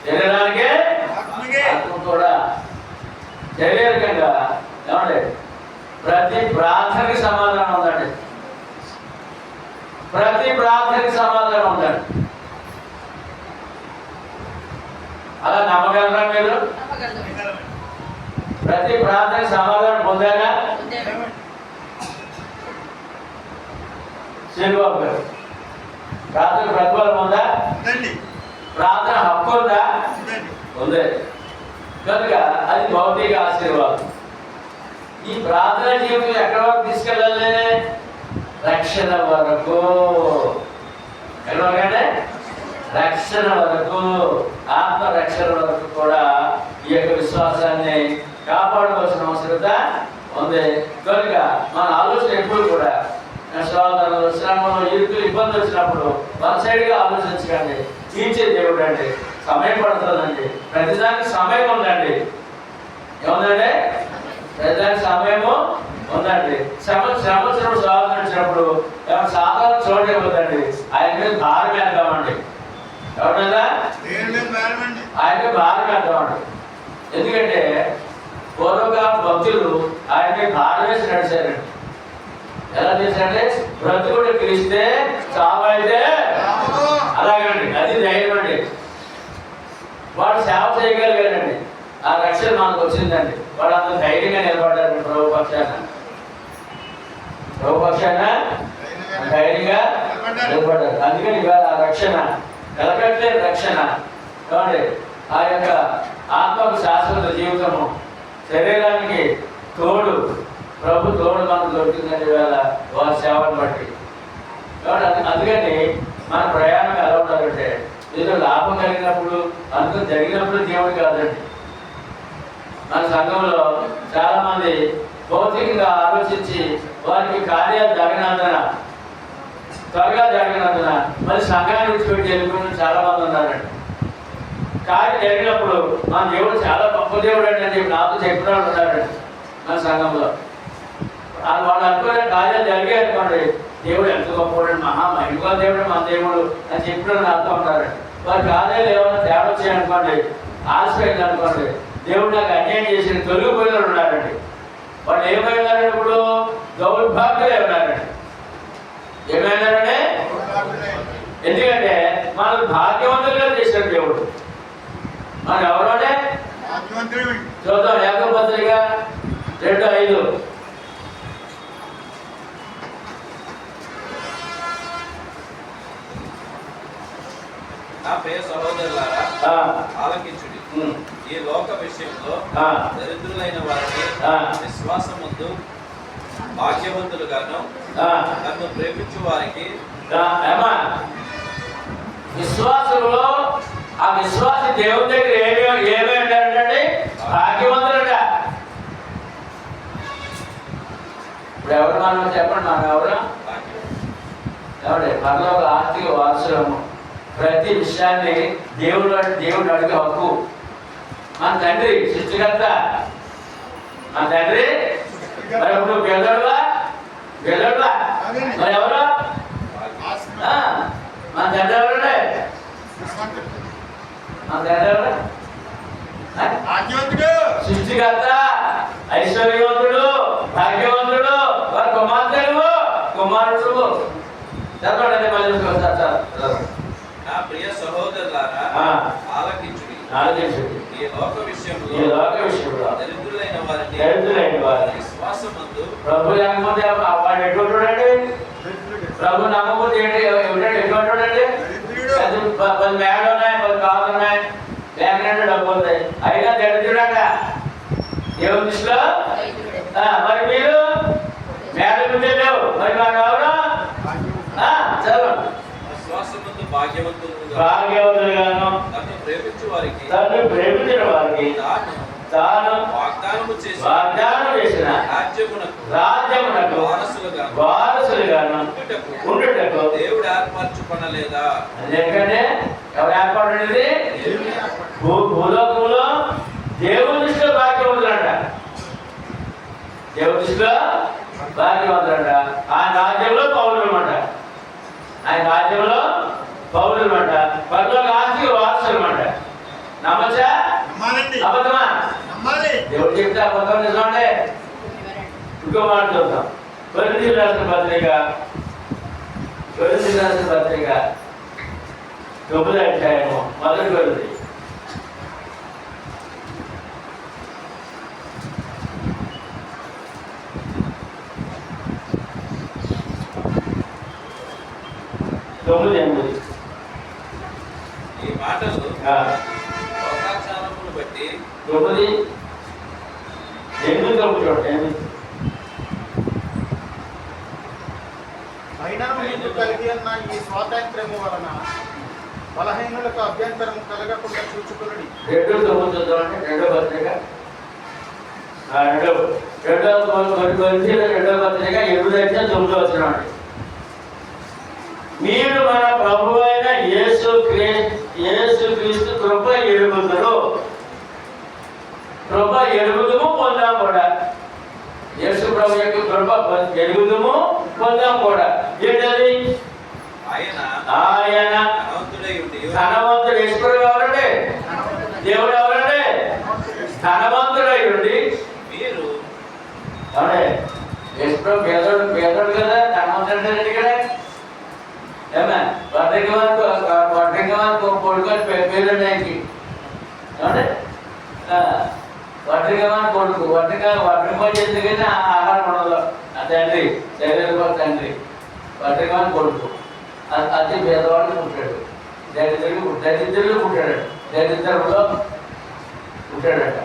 శరీరానికి ఆత్మ కూడా. శరీరకంగా ఏమండి ప్రతి ప్రార్థనకి సమాధానం ఉందండి. ప్రతి ప్రార్థనకి సమాధానం ఉందండి. అలా నమ్మగలరా మీరు? ప్రతి ప్రార్థనకి సమాధానం పొందారా? శ్రీబాబు గారు, ప్రార్థన ప్రతిఫలం ఉందా? ప్రార్థన హక్కు ఉందా? ఉంది. కనుక అది భౌతిక ఆశీర్వాదం. ఈ ప్రార్థన జీవితం ఎక్కడ వరకు తీసుకెళ్ళాలి? రక్షణ వరకు. ఎక్కడంటే రక్షణ వరకు, ఆత్మ రక్షణ వరకు కూడా ఈ యొక్క విశ్వాసాన్ని కాపాడుకోవాల్సిన అవసరత ఉంది. కనుక మన ఆలోచన ఎప్పుడు కూడా శోధనలు, శ్రమలు, ఇరుకులు, ఇబ్బందులు వచ్చినప్పుడు వన్ సైడ్గా ఆలోచించకండి. తీర్చే దేవుడు అండి. సమయం పడుతుందండి. ప్రతిదానికి సమయం ఉందండి. ఏముందండి? ప్రతిదానికి సమయము ఉందండి. శ్రమ శోధన వచ్చినప్పుడు సాధారణ చోటు ఇవ్వదండి. ఆయన మీద భారం వేద్దామండి. ఎవరిదా? ఆయన మీద భారం వేద్దామండి. ఎందుకంటే పూర్వకాల భక్తులు ఆయన మీద భారం వేసి నడిచారండి. ఎలా చేశారంటే బ్రతుకుడు పిలిస్తే చావైతే అలాగండి. అది ధైర్యం అండి. వాడు సేవ చేయగలిగారండి. ఆ రక్షణ మనకు వచ్చిందండి. వాడు అంత ధైర్యంగా నిలబడ్డారండి. ప్రభు పక్షాన ధైర్యంగా నిలబడ్డారు. అందుకని ఇవాళ ఆ రక్షణ వెలకట్లేని రక్షణ కాబట్టి ఆ యొక్క ఆత్మకు శాశ్వత జీవితము, శరీరానికి తోడు, ప్రభు తోడు మనకు దొరికిందని వేళ వారి సేవను బట్టి. కాబట్టి అందుకని మన ప్రయాణం ఎలా ఉండాలంటే ఏదో లాభం కలిగినప్పుడు అనుకుని జరిగినప్పుడు దేవుడు కాదండి. మన సంఘంలో చాలా మంది భౌతికంగా ఆలోచించి వారికి కార్యాలు జరగనందున, త్వరగా జరగనందున మళ్ళీ సంఘాన్ని విడిచిపెట్టి వెళ్ళిపోయిన చాలా మంది ఉన్నారండి. కార్యం జరిగినప్పుడు మన దేవుడు చాలా గొప్ప దేవుడు అండి అని చెప్పి నాతో చెప్పిన వాళ్ళు ఉన్నారండి మన సంఘంలో. వాళ్ళు అనుకునే కార్యాలు జరిగాయి అనుకోండి, దేవుడు ఎంత గొప్పవాడు, మహిళ దేవుడు మన దేవుడు అని చెప్పిన నాతో ఉంటారండి. వారి కార్యాలు ఏమైనా తేడా వచ్చాయనుకోండి, ఆశపోయింది అనుకోండి, దేవుడు నాకు అన్యాయం చేసి తొలగిపోయిన ఉన్నారండి. వాళ్ళు ఏమైనారండి? ఇప్పుడు దౌర్భాగ్యులే ఉన్నారండి. ఏమైనారంటే ఎందుకంటే మనకు భాగ్యవంతులుగా చేశాడు దేవుడు. మనం ఎవరంటే చూద్దాం. యాకోబు పత్రిక 2:5. నా ప్రియ సహోదరులారా, ఆలకించుడి. ఈ లోక విషయంలో దరిద్రులైన వారిని విశ్వాసముందు భాగ్యవంతులుగాను, నన్ను ప్రేమించు వారికి విశ్వాసంలో ఆ విశ్వాసి దేవుని దగ్గర ఏమేమి అంటారంటే భాగ్యవంతులట. ఇప్పుడు ఎవరు మనం చెప్పండి, మనం ఎవరు? ఎవడే మనలో ఒక ఆర్థిక వారసులము. ప్రతి విషయాన్ని దేవుడు అడిగే హక్కు. మన తండ్రి సృష్టికర్త, మన తండ్రి. మరి ఇప్పుడు గెలవా మరి ఎవరు? మన తండ్రి ఎవరండి? మన తండ్రి ఎవరు? సృష్టికర్త, ఐశ్వర్యవంతుడు, భాగ్యవంతుడు, వారి కుమారుడు. చదవండి మళ్ళీ. నా ప్రియ సహోదరులారా, ఆలకించుడి. ఈ లోక విషయంలో దరిద్రులైన వారిని విశ్వాసమందు ప్రభు నమ్మకపోతే వాడు ఎటువంటివాడండి? ప్రభు నమ్మకపోతే ఎటువంటివాడండి? 10 మేడలు ఉన్నాయి, 10 కార్లు ఉన్నాయి, బ్యాంక్ డబ్బు ఉంది, అయినా దరిద్రుడట దేవుని దృష్టిలో. మరి మీరు మేడల ముందే లేవు, మరి మాకు ఎవరు? చదవండి. భాగ్యవంతులుగాను, నన్ను ప్రేమించిన వారికి తాను వాగ్దానం చేసిన రాజ్యమునకు వారసులుగాను ఉండుటకు దేవుడు ఏర్పరచుకొనలేదా? ఎందుకంటే ఎవరు ఏర్పడింది? భూలోకంలో దేవుని దృష్టిలో భాగ్యవంతులంట. దేవుని దృష్టిలో భాగ్యవంతులంట. ఆయన రాజ్యంలో పౌరులు అనమాట. ఆయన రాజ్యంలో పౌరులు అనమాట. పరలోక ఆస్తికి వారసులు అనమాట. నమ్మచ్చా? అబద్ధమా? దేవుడు చెప్తే అబద్ధం నిజమంటే. ఇంకో మాట చూద్దాం. కొరింథీయులకు రాసిన పత్రిక 9వ అధ్యాయము 1వ కొరింథీ. ఈ మాటలు లోకాచారమును బట్టి 9 చూడండి. అయినా మీకు కలిగి ఉన్న ఈ స్వాతంత్ర్యము వలన బలహీనులకు అభ్యంతరం కలగకుండా చూచుకుని 2:9 చూద్దామండి. 2వ పత్రిక 2వ కొరింథీయులకు 2వ పత్రిక 8వ అధ్యాయం 9వ వచనం అండి. మీరు మన ప్రభు అయిన యేసుక్రీస్తు కృప ఎరుగుదురు. కృప ఎరుగుదుము పొందాం కూడా. యేసు ప్రభు యొక్క కృప ఎరుగుదుము పొందాం కూడా. ఏంటది? ఆయన ధనవంతుడై ఉండి ధనవంతుడు. ఈశ్వరుడు ఎవరండి? దేవుడు ఎవరండి? ధనవంతుడై ఉండి మీరు అవునే ఈశ్వరుడు పేదోడు కదా, ధనవంతుడు అంటే కదా. ఏమే వడ్రింగవానికి కొడుకు పేరుండి ఆయనకి. ఏమంటే వడ్రింగవాని కొడుకు వడ్రింగ చేసేది ఆహారం ఉండదు. ఆ తండ్రి శరీర తండ్రి వడ్రింగవాని కొడుకు అతి పేదవాడిని పుట్టాడు. దరిద్రులు పుట్టాడు. దరిద్రంలో పుట్టాడట.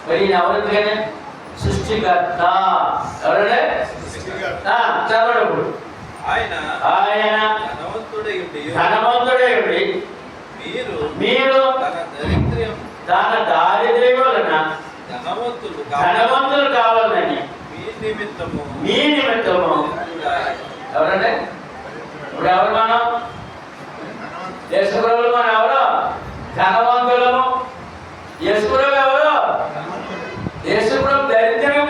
మరి ఈయన ఎవరిందుకనే? సృష్టికర్త. ఎవరంటే? చదవడప్పుడు ఆయన ధనవంతుడై ఉండి మీరు తన దారిద్ర్యం వలన ధనవంతులు కావాలని మీ నిమిత్తము ఎవరంటే? ఇప్పుడు ఎవరు మనం? యేసుప్రభులు మనం ఎవరు? ధనవంతులము. యేసుప్రభు ఎవరు? యేసుప్రభు దరిద్రంగా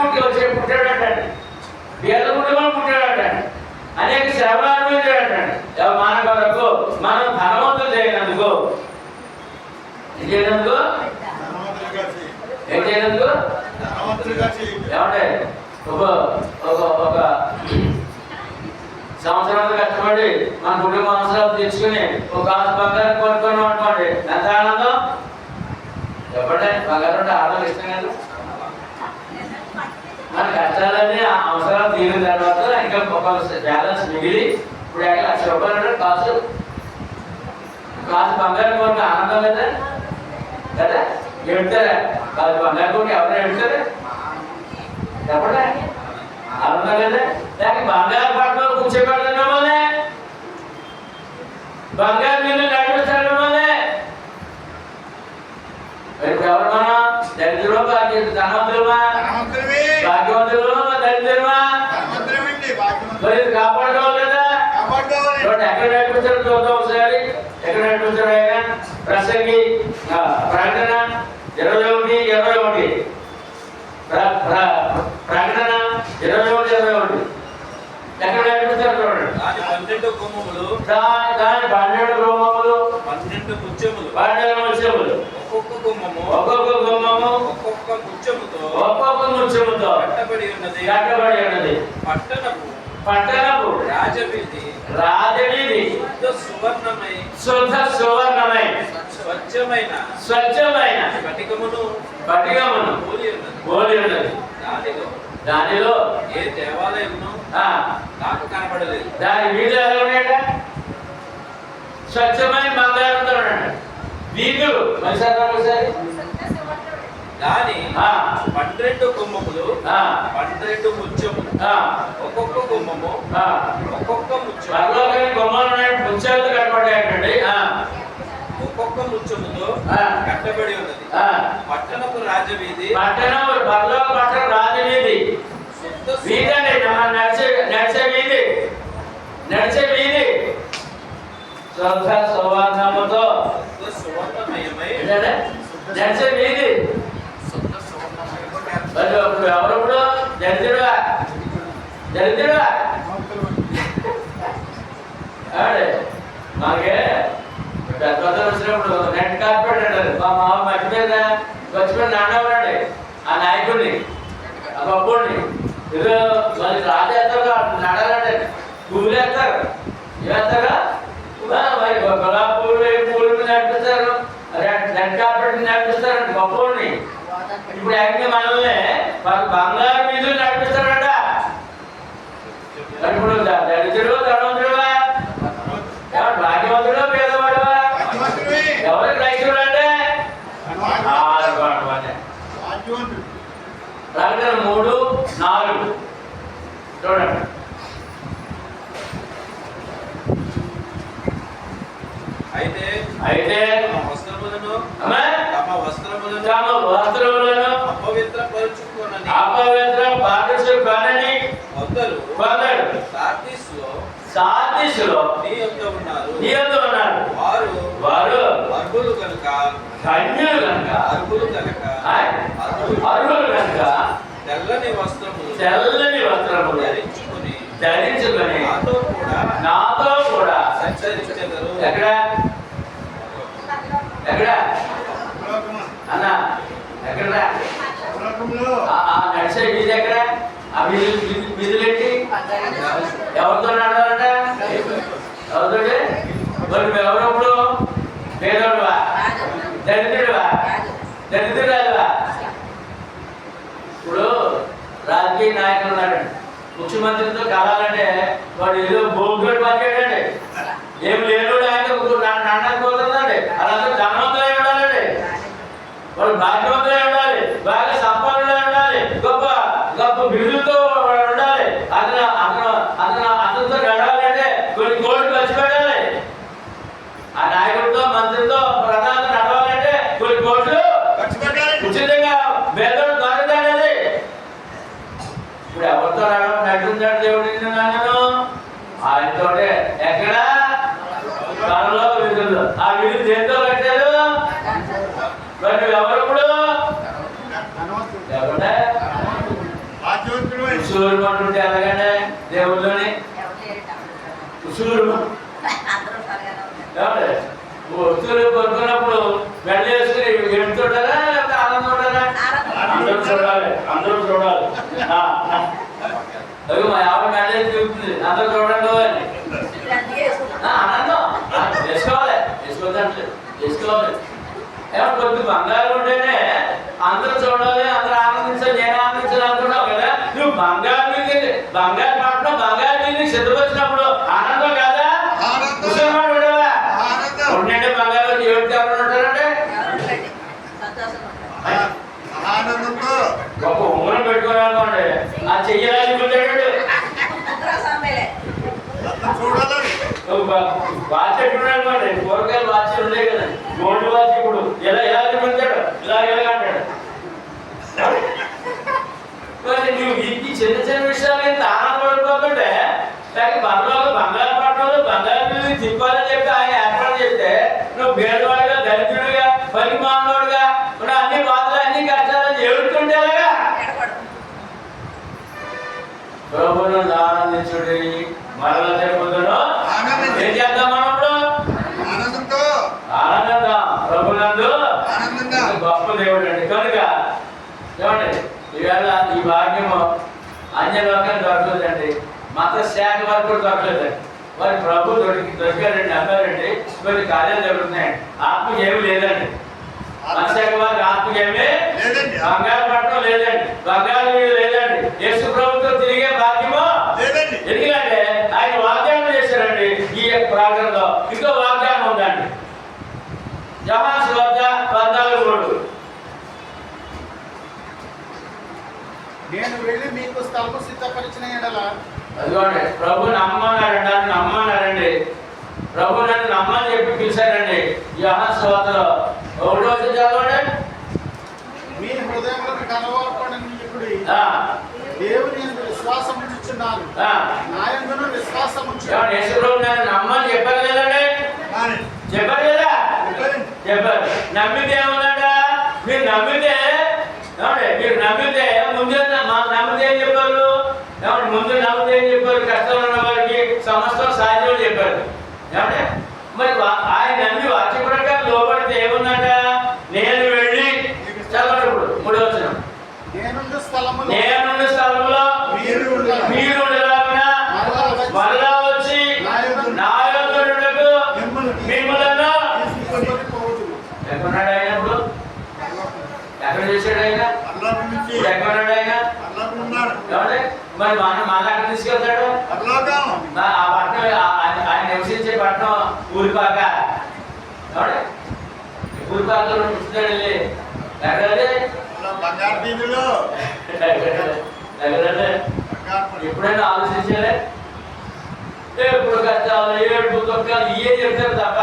పుట్టాడటండి. పేద కుటుంబం పుట్టాడటండి. అనేక శ్రమలు అనుభవించాడటండి. మన కొరకు మనం ధనవంతులు చేయనందుకు. ఏం చేయనందుకు? ఏమంటే ఒక సంవత్సరాలు కష్టపడి మన కుటుంబ అవసరాలు తెచ్చుకుని ఒక కాసు బంగారం కొనుక్కొని అనుకోండి, ఎంత ఆనందం. చెప్పండి, బంగారం అంటే ఆనందం ఇష్టం కదా. మన కష్టాలన్నీ అవసరాలు తీరిన తర్వాత ఇంకా ఒక బ్యాలెన్స్ మిగిలి ఇప్పుడు 1,00,000 రూపాయలు అంటే కాసు బంగారం కొనుక్కు ఆనందం కదా కదా. ఎడతారా? కాసు బంగారం కొనుక్కు ఎవరైనా ఎడతారా? చెప్పండి, ఆనందం కదా. లేక బంగారు పట్టణంలో కూర్చోబెడతారు మిమ్మల్ని, బంగారు నీళ్ళు నడిపిస్తారు మిమ్మల్ని. ఇప్పుడు ఎవరు మనం? దరిద్రులు ధనవంతులమా? భాగ్యవంతులు దరిద్రులమా? మరి కాపాడుకోవాలి కదా. ఎక్కడ నడిపిస్తారు చూద్దాం ఒకసారి. ఎక్కడ నడిపిస్తారు ఆయన? ప్రసంగి ప్రకటన 21:21. ప్రకటన 21:21. ఎక్కడ నడిపిస్తారు చూడండి. దాని 12 కొమ్ములు, దాని 12 కొమ్ములు, 12 ముత్యములు, 12 ముత్యములు. ఒక్కొక్క కొమ్మము ఒక్కొక్క ముత్యముతో కట్టబడి ఉన్నది. పట్టణపు రాజవీధి శుద్ధ సువర్ణమై స్వచ్ఛమైన స్ఫటికమును పోలి ఉన్నది. దానిలో ఏ దేవాలయమును నాకు కనబడలేదు. దాని వీధులు ఎలా ఉన్నాయట? స్వచ్ఛమైన బంగారంతో ఉన్నాడు. వీధులు ఒకసారి దాని 12 కొమ్మములు, 12 ముత్యములు, ఒక్కొక్క కొమ్మము ఒక్కొక్క ముత్యము. కొమ్మలు ముత్యాలతో కనపడాయండి. ఒక్కొక్క ముత్యముతో కట్టబడి ఉన్నది. పట్టణపు రాజవీధి, పట్టణ రాజవీధి. వీధి అండి, నడిచే వీధి శుద్ధ సువర్ణముతో సువర్ణమయమై నడిచే వీధి. ఎవరప్పుడు దరిద్రుడా మనకే పెద్ద వచ్చినప్పుడు రెడ్ కార్పెట్ అంటారు. మా మామ మర్చిపోయిన నాన్న ఉన్నాడు, ఆ నాయకుడిని, ఆ గొప్పని ఏదో మళ్ళీ రాజేస్తారు, నడాలంటే పువ్వులు వేస్తారు. ఏమేస్తారా? మరి గులాబీ పూలు నడిపిస్తారు, రెడ్ కార్పెట్ నడిపిస్తారంట గొప్పని. ఇప్పుడు యాక్చువల్గా మనల్ని బంగారు వీధులు నడిపిస్తారంట. ఇప్పుడు దరిద్రుడు ధనవంతుడువా? భాగ్యవంతుడు పేదవాడువా? ఎవరికి రైతుడు అంటే ప్రకటన 3:4 చూడండి. అయితే తమ వస్త్రములను అపవిత్రపరచుకొనని కొందరు సార్దీసులో నీ నీ యందు ఉన్నారు. వారు వారు అర్హులు కనుక ధన్యులు కనుక అర్హులు కనుక అర్హులు కనుక తెల్లని వస్త్రములు తెల్లని వస్త్రములు ధరించుకొని నాతో కూడా సంచరించెదరు. ఎక్కడ ఎక్కడ అన్న ఎక్కడ నడిచే వీధి ఎక్కడ? ఆ వీధులేంటి? ఎవరితో నడవాలంట? ఎవరితో? మరి నువ్వెవరప్పుడు పేదోడువా, దరిద్రుడువా, దరిద్రురాలువా? ఇప్పుడు రాజకీయ నాయకులు ఉన్నాడండి, ముఖ్యమంత్రితో కలాలంటే వాడు ఏదో బోగుడు పనిచేయడండి, ఏం లేనుడు ఆయన నన్నది పోతుందండి. అలాగే ధనవంతులై ఉండాలండి, వాడు భాగ్యవంతులై ఉండాలి, బాగా సంపన్నులై ఉండాలి, గొప్ప గొప్ప బిరుదులతో ఉండాలి. అతనితో నడవాలంటే కొన్ని కోట్లు ఖర్చు పెట్టాలి. ఆ నాయకుడితో మంత్రితో ప్రధానితో నడవాలంటే కొన్ని కోట్లు ఖర్చు పెట్టాలి. ఉచితంగా పేదోడు దొరకదండి. ఇప్పుడు ఎవరితో నడుతున్నాడు దేవుడు? నేను ఆయనతోటే. ఎక్కడ? కళలో విధులు. ఆ విధులు దేంతో కట్టారు? మరి ఎవరప్పుడు ఎవరంటే ఉసూరు అంటుంటే ఎలాగంటే దేవుళ్ళని ఉసూరు ఉసూరు కొనుక్కున్నప్పుడు వెళ్ళేసుకుని ఎడుతుంటారా లేకపోతే ఆనందం ఉంటారా? అందరూ చూడాలి, అందరూ చూడాలి. అది మా ఆవిడ మెడలేసి చూపుతుంది, అందరూ చూడండి అని. ఆనందం వేసుకోవాలి, వేసుకోవద్దంటే వేసుకోవాలి. ఏమన్నా కొద్ది బంగారం ఉంటేనే అందరూ చూడాలి, అందరూ ఆనందించాలి, నేను ఆనందించాలి అనుకున్నావు కదా. నువ్వు బంగారు పట్టణం బంగారు మీద సిద్ధపరిచినప్పుడు ఆనందం కాదా? ముసలివాడు ఉండవా? ఉండే బంగారు ఏడు ఎవరు ఉంటారంటే ఒక ఉమ్మను పెట్టుకోవాలనుకోండి, ఆ చెయ్యాలి ఉంటాడు. వాచ్ పెట్టుకున్నాడు, కూరగాయలు వాచ్ ఉండే కదా, గోల్డ్ వాచ్. ఇప్పుడు ఎలా పెడతాడు, ఇలా అంటాడు. మరి నువ్వు ఈ చిన్న చిన్న విషయాలు ఎంత ఆనందపడిపోతుంటే, లేక బంగారు పట్టణంలో బంగారు తిప్పాలని చెప్పి ఆయన ఏర్పాటు చేస్తే నువ్వు పేదవాడిగా, దరిద్రుడిగా, పని మానవుడిగా అన్ని బాధలు అన్ని కష్టాలని ఏడుతుంటేలాగా ప్రభువును ఆనందించుడి. మరల తెలుపుదును. ఏం చేద్దాం మనం ఇప్పుడు? ఆనందం. ప్రభునందు గొప్ప దేవుడు అండి. కనుక ఏమండి ఈవేళ ఈ భాగ్యము అన్యలోకం దొరకలేదండి, మత శాఖ వరకు కూడా దొరకలేదండి. వారి ప్రభు దొరికారండి, అమ్మారండి. కొన్ని కార్యాలు జరుగుతున్నాయండి. ఆత్మకి ఏమి లేదండి. మత శాఖ వారికి ఆత్మకి ఏమి బంగారు పట్టణం లేదండి, బంగారు లేదండి. యేసు ప్రభుత్వం తిరిగే భాగ్యము లేదండి. ఎందుకంటే ఆయన వాగ్దానం చేశారండి. ఈ యొక్క ప్రాంతంలో ఇంకో వాగ్దానం ఉందండి. యోహాను సువార్త 14:3. నేను వెళ్ళి మీకు స్థలము సిద్ధపరిచిన ఎడల. అదిగోండి, ప్రభు నమ్మన్నారండి, నన్ను నమ్మన్నారండి. ప్రభు నన్ను నమ్మని చెప్పి పిలిచారండి. యోహాను సువార్తలో 1వ చదవండి. మీ హృదయంలోకి కలవరపడనీయుడి దేవుని యందు విశ్వాసం ఉంచుచున్నాను, నా యందును విశ్వాసం ఉంచు. యేసు ప్రభు నన్ను నమ్మని చెప్పారు కదండి, చెప్పారు కదా, చెప్పారు. నమ్మితే ఏముందంట? మీరు నమ్మితే ముందు నమ్మితే ఏం చెప్పారు? ముందు నమ్మితే ఏం చెప్పారు? కష్టంలో ఉన్న వారికి సమస్తం సాధ్యం చెప్పారు. ఏమంటే మరి ఆయన నమ్మి వాక్య ప్రకారం లోపడితే ఏముందంట? నేను వెళ్ళి చదవండి ఇప్పుడు 3వ వచనం. నేనుండు స్థలములో మీరు ఉండలాగిన మరలా వచ్చి నా యొద్ద నుండుటకు మిమ్ములను ఎక్కడున్నాడు ఆయన? ఇప్పుడు ఎక్కడ చేశాడు ఆయన? ఇప్పుడు ఎక్కడున్నాడు ఆయన? ఏమంటే మరి మన ఎక్కడ తీసుకెళ్తాడు? ఆ పట్టణం, ఆయన నివసించే పట్టణం ఊరిపాక. ఏమంటే ఊరిపాకలో ఉంచుతాడు వెళ్ళి. ఎక్కడంటే ఎప్పుడైనా ఆలోచించాలే? ఎప్పుడు కష్టాలు, ఏడుపు, దుఃఖాలు ఇవే చెప్తారు తప్ప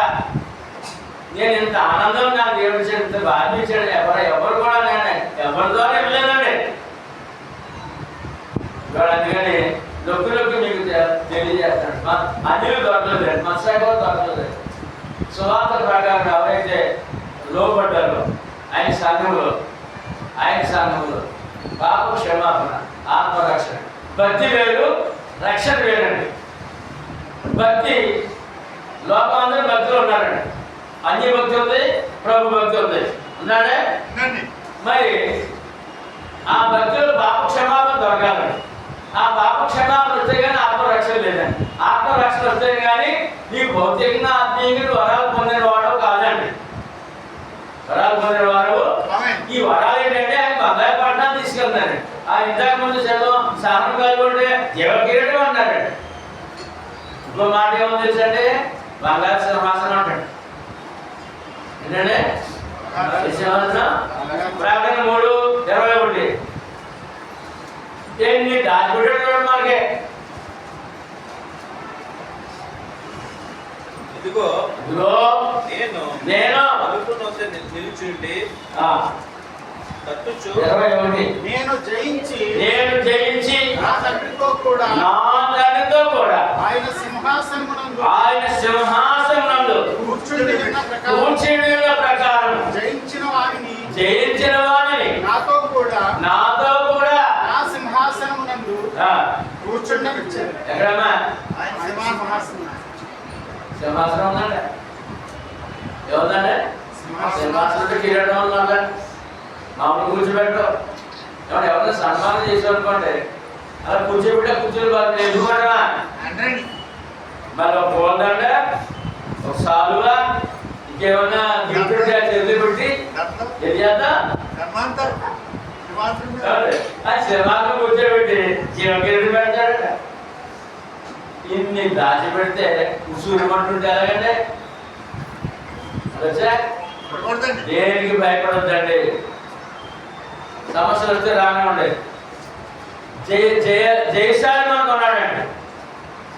నేను ఇంత ఆనందం నాకు దేవుడు ఇంత బాధ్యత ఇచ్చాడు. ఎవరు కూడా నేను ఎవరితో వెళ్ళలేదండి. అందుకని నొక్కి మీకు చేస్తాడు. అన్ని దొరకలేదు, మనసాయి కూడా దొరకలేదు. సువార్త ప్రకారం ఎవరైతే లోబడ్డారో ఆయన సంఘంలో పాప క్షమాపణ, ఆత్మరక్షణ. భక్తి వేరు, రక్షణ వేరండి. భక్తి లోకం అందరూ భక్తులు ఉన్నారండి. అన్య భక్తి ఉంది, ప్రభు భక్తి ఉంది. ఉన్నాడే? మరి ఆ భక్తులు పాప క్షమాపణ దొరకాలండి. ఆ పాప క్షమాపణ వస్తే కానీ ఆత్మరక్షణ లేదండి. ఆత్మరక్షణ వస్తే కానీ నీ భౌతికంగా ఆత్మీయంగా వరాలు పొందిన వాడు కాదండి. వరాలు పొందిన వాడు ఈ వరాలు ఏంటంటే ఆయన బంగారు పట్టణాన్ని తీసుకెళ్తారండి. ఆ ఇంతకు ముందు చదువు సహనం కాకుండా జీవకిరీటం అన్నారండి. ఇంకో మాట ఏమో తెలుసండి, బంగారు సింహాసనం అంటాడు. ఏంటంటే సింహాసనం ప్రకటన 3:21. ఎన్ని దాచిపెట్టాడు మనకి. ఇదిగో నేను తలుపు నొద్ద నిలిచుండి తట్టుచు 21. నేను జయించి నా తండ్రితో కూడా ఆయన సింహాసనమునందు కూర్చుండి ఉన్న ప్రకారం జయించిన వారిని నాతో కూడా నా సింహాసనమునందు కూర్చుండనిచ్చారు. ఎక్కడమ్మా ఆయన సింహాసనం సింహాసనం ఉందండి. ఏముందండి? సింహాసనం కిరీటం ఉందండి. మామూలు కూర్చోబెట్టరు. ఏమన్నా ఎవరైనా సన్మానం చేసేవాడుకోండి, అలా కూర్చోబెట్టే కూర్చోబెట్టాలి. ఎందుకన్నా మరి ఒక పోదండ, ఒక సాలువా, ఇంకేమన్నా గిఫ్ట్ చేతులు పెట్టి ఏం చేద్దాం? సింహాసనం కూర్చోబెట్టి జీవకిరీటం పెడతాడట. ఇన్ని దాచి పెడితే ఉసూరుమంటుంటే ఎలాగండి? వచ్చా దేనికి భయపడొద్దండి. సమస్యలు వస్తే రానే ఉండేది. జయశాలి మనకు ఉన్నాడండి.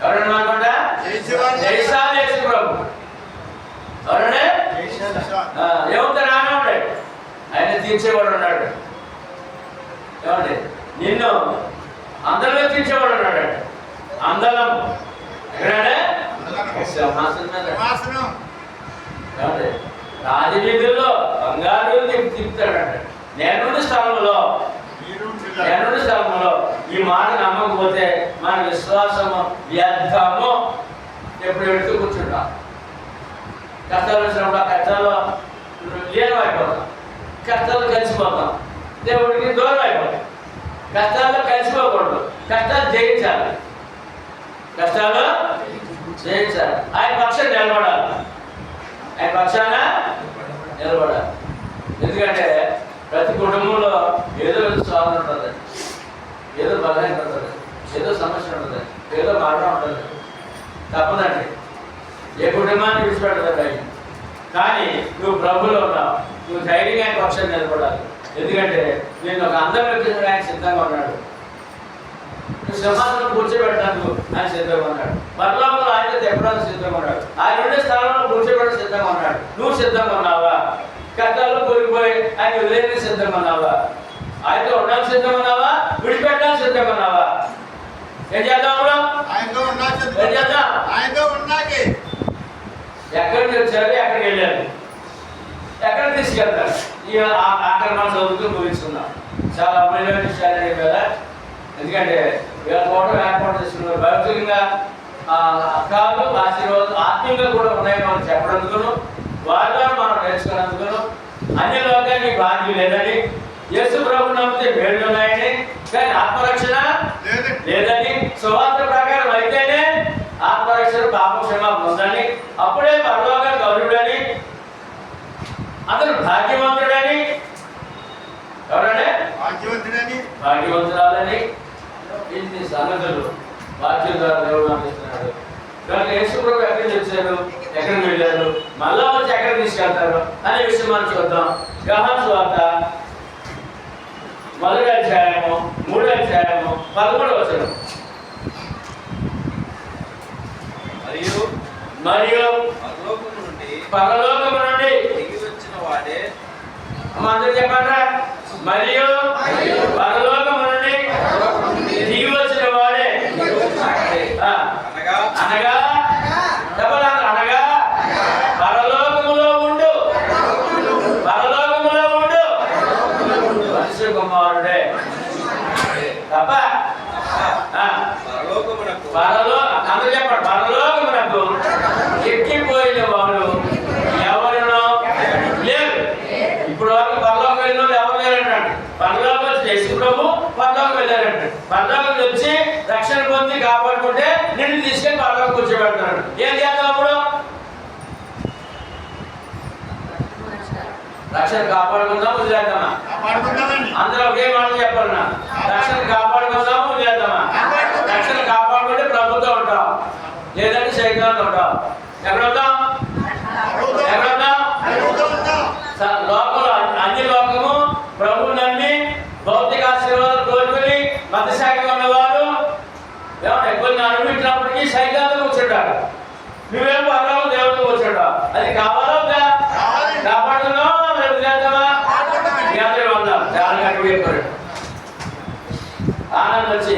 ఎవరండి మనకుండా? జయశాలి యేసు ప్రభు. ఎవరండి? ఏముంటే రానే ఉండే, ఆయన తీర్చేవాడు ఉన్నాడు. ఏమండి? నిన్ను అందరిలో తీర్చేవాడు ఉన్నాడు. అందలం ఎక్కడంటే సింహాసనం మీద. ఏమండి? రాజవీధుల్లో బంగారు తిప్పుతాడంట. నేనుండి స్థలంలో ఈ మాట నమ్మకపోతే మన విశ్వాసము వ్యర్థము. ఎప్పుడు పెడుతూ కూర్చుంటాం. కష్టాలు వచ్చినప్పుడు ఆ కష్టాలు లీనం అయిపోతాం. కష్టాలు కలిసిపోతాం. దేవుడికి దూరం అయిపోతాం. కష్టాల్లో కలిసిపోకూడదు. కష్టాలు జయించాలి. ఆయన పక్షాన నిలబడాలి. ఎందుకంటే ప్రతి కుటుంబంలో ఏదో స్వాదం ఉంటుంది, ఏదో బలహీనత ఉంటుంది, ఏదో సమస్య ఉంటుంది, ఏదో మరణం ఉంటుంది. తప్పదండి. ఏ కుటుంబాన్ని విడిచిపెట్టదు. కానీ నువ్వు ప్రభులో ఉన్నావు. నువ్వు ధైర్యంగా ఆయన పక్షాన్ని నిలబడాలి. ఎందుకంటే నేను ఒక అందం వ్యక్తిగా ఆయన సిద్ధంగా ఉన్నాడు. నువ్వు సింహాసనం కూర్చోబెట్టడానికి ఆయన సిద్ధంగా ఉన్నాడు. పరలోకంలో ఆయన తెప్పడానికి సిద్ధంగా ఉన్నాడు. ఆయన ఉండే స్థలంలో కూర్చోబెట్టడానికి సిద్ధంగా ఉన్నాడు. నువ్వు సిద్ధంగా ఉన్నావా? కష్టాల్లో కోల్పోయి ఆయన వదిలేని సిద్ధంగా ఉన్నావా? ఆయనతో ఉండడానికి సిద్ధంగా ఉన్నావా? విడిపెట్టడానికి సిద్ధంగా ఉన్నావా? ఏం చేద్దాం? ఎక్కడికి వచ్చారు? ఎక్కడికి వెళ్ళారు? ఎక్కడ తీసుకెళ్తారు? ఈ ఆఖరి మనం చదువుతూ ముగించుకున్నాం. చాలా అమూల్యమైన విషయాలు కదా. ఎందుకంటే వీళ్ళ ఫోటో ఏర్పాటు చేసుకున్నారు. భౌతికంగా కాదు, ఆశీర్వాదం ఆత్మీయంగా కూడా ఉన్నాయని మనం చెప్పడందుకును, వారిలో మనం నేర్చుకున్నందుకును, అన్ని లోకానికి బాధ్యత లేదని, యేసు ప్రభు నమ్మితే మేలు ఉన్నాయని, కానీ ఆత్మరక్షణ లేదని, సువార్త ప్రకారం అయితేనే ఆత్మరక్షణ పాప క్షమాపణ ఉందని, అప్పుడే పరలోక గౌరవుడని, అతను భాగ్యవంతుడని, ఎవరంటే భాగ్యవంతురాలని, ఇన్ని సంగతులు వాక్యం ద్వారా దేవుడు అందిస్తున్నాడు. కనుక యేసు ప్రభు ఎక్కడికి వచ్చారు, ఎక్కడికి వెళ్ళారు, మళ్ళా వచ్చి ఎక్కడ తీసుకెళ్తారు అనే విషయం మనం చూద్దాం. యోహాను సువార్త 1వ అధ్యాయము 3వ అధ్యాయము 11వ వచనం. మరియు పరలోకము నుండి దిగి వచ్చిన వాడే. అందరూ చెప్పండి. మరియు పరలోకము నుండి దిగి వచ్చిన వాడే. అనగా మనుష్య కుమారుడే తప్ప పరలోకమునకు అందరూ చెప్పండి, పరలోకమునకు ఎక్కిపోయిన వాడు ఎవరునో లేరు. ఇప్పుడు వరకు పరలోకం వెళ్ళిన వాళ్ళు ఎవరు లేరంటాడు. పరలోకం యేసు ప్రభు పరలోకం వెళ్ళారంటాడు. పరలోకం వచ్చి రక్షణ పొంది కాపాడుకుంటే నిన్ను తీసుకెళ్ళి పరలోకం కూర్చోబెడతాడు. ఏం చేద్దాం అప్పుడు? రక్షణ కాపాడుకుందాం, వదిలేద్దామా? కాపాడుకుందామండి. అందరూ ఒకే మాట చెప్పాలన్నా, రక్షణ కాపాడుకుందాం, వదిలేద్దామా? రక్షణ కాపాడుకుంటే ప్రభుత్వం ఉంటాం, లేదంటే సైతాన్ని ఉంటాం. ఎక్కడ ఉంటాం? ఎక్కడ ఉంటాం? లోకంలో అన్ని లోకము ప్రభు నమ్మి భౌతిక ఆశీర్వాదాలు కోరుకుని మతశాఖగా ఉన్నవారు కొన్ని అనుభవించినప్పటికీ సైతాన్ని కూర్చుంటారు. నువ్వేం పర్వాలేదు దేవుడితో కూర్చుంటావు. అది కావాలా వద్దా? కాపాడుతున్నావా? రేపు చేద్దామా? మీ అందరూ ఉందాం. చాలా కట్టుబడి ఆనందం వచ్చి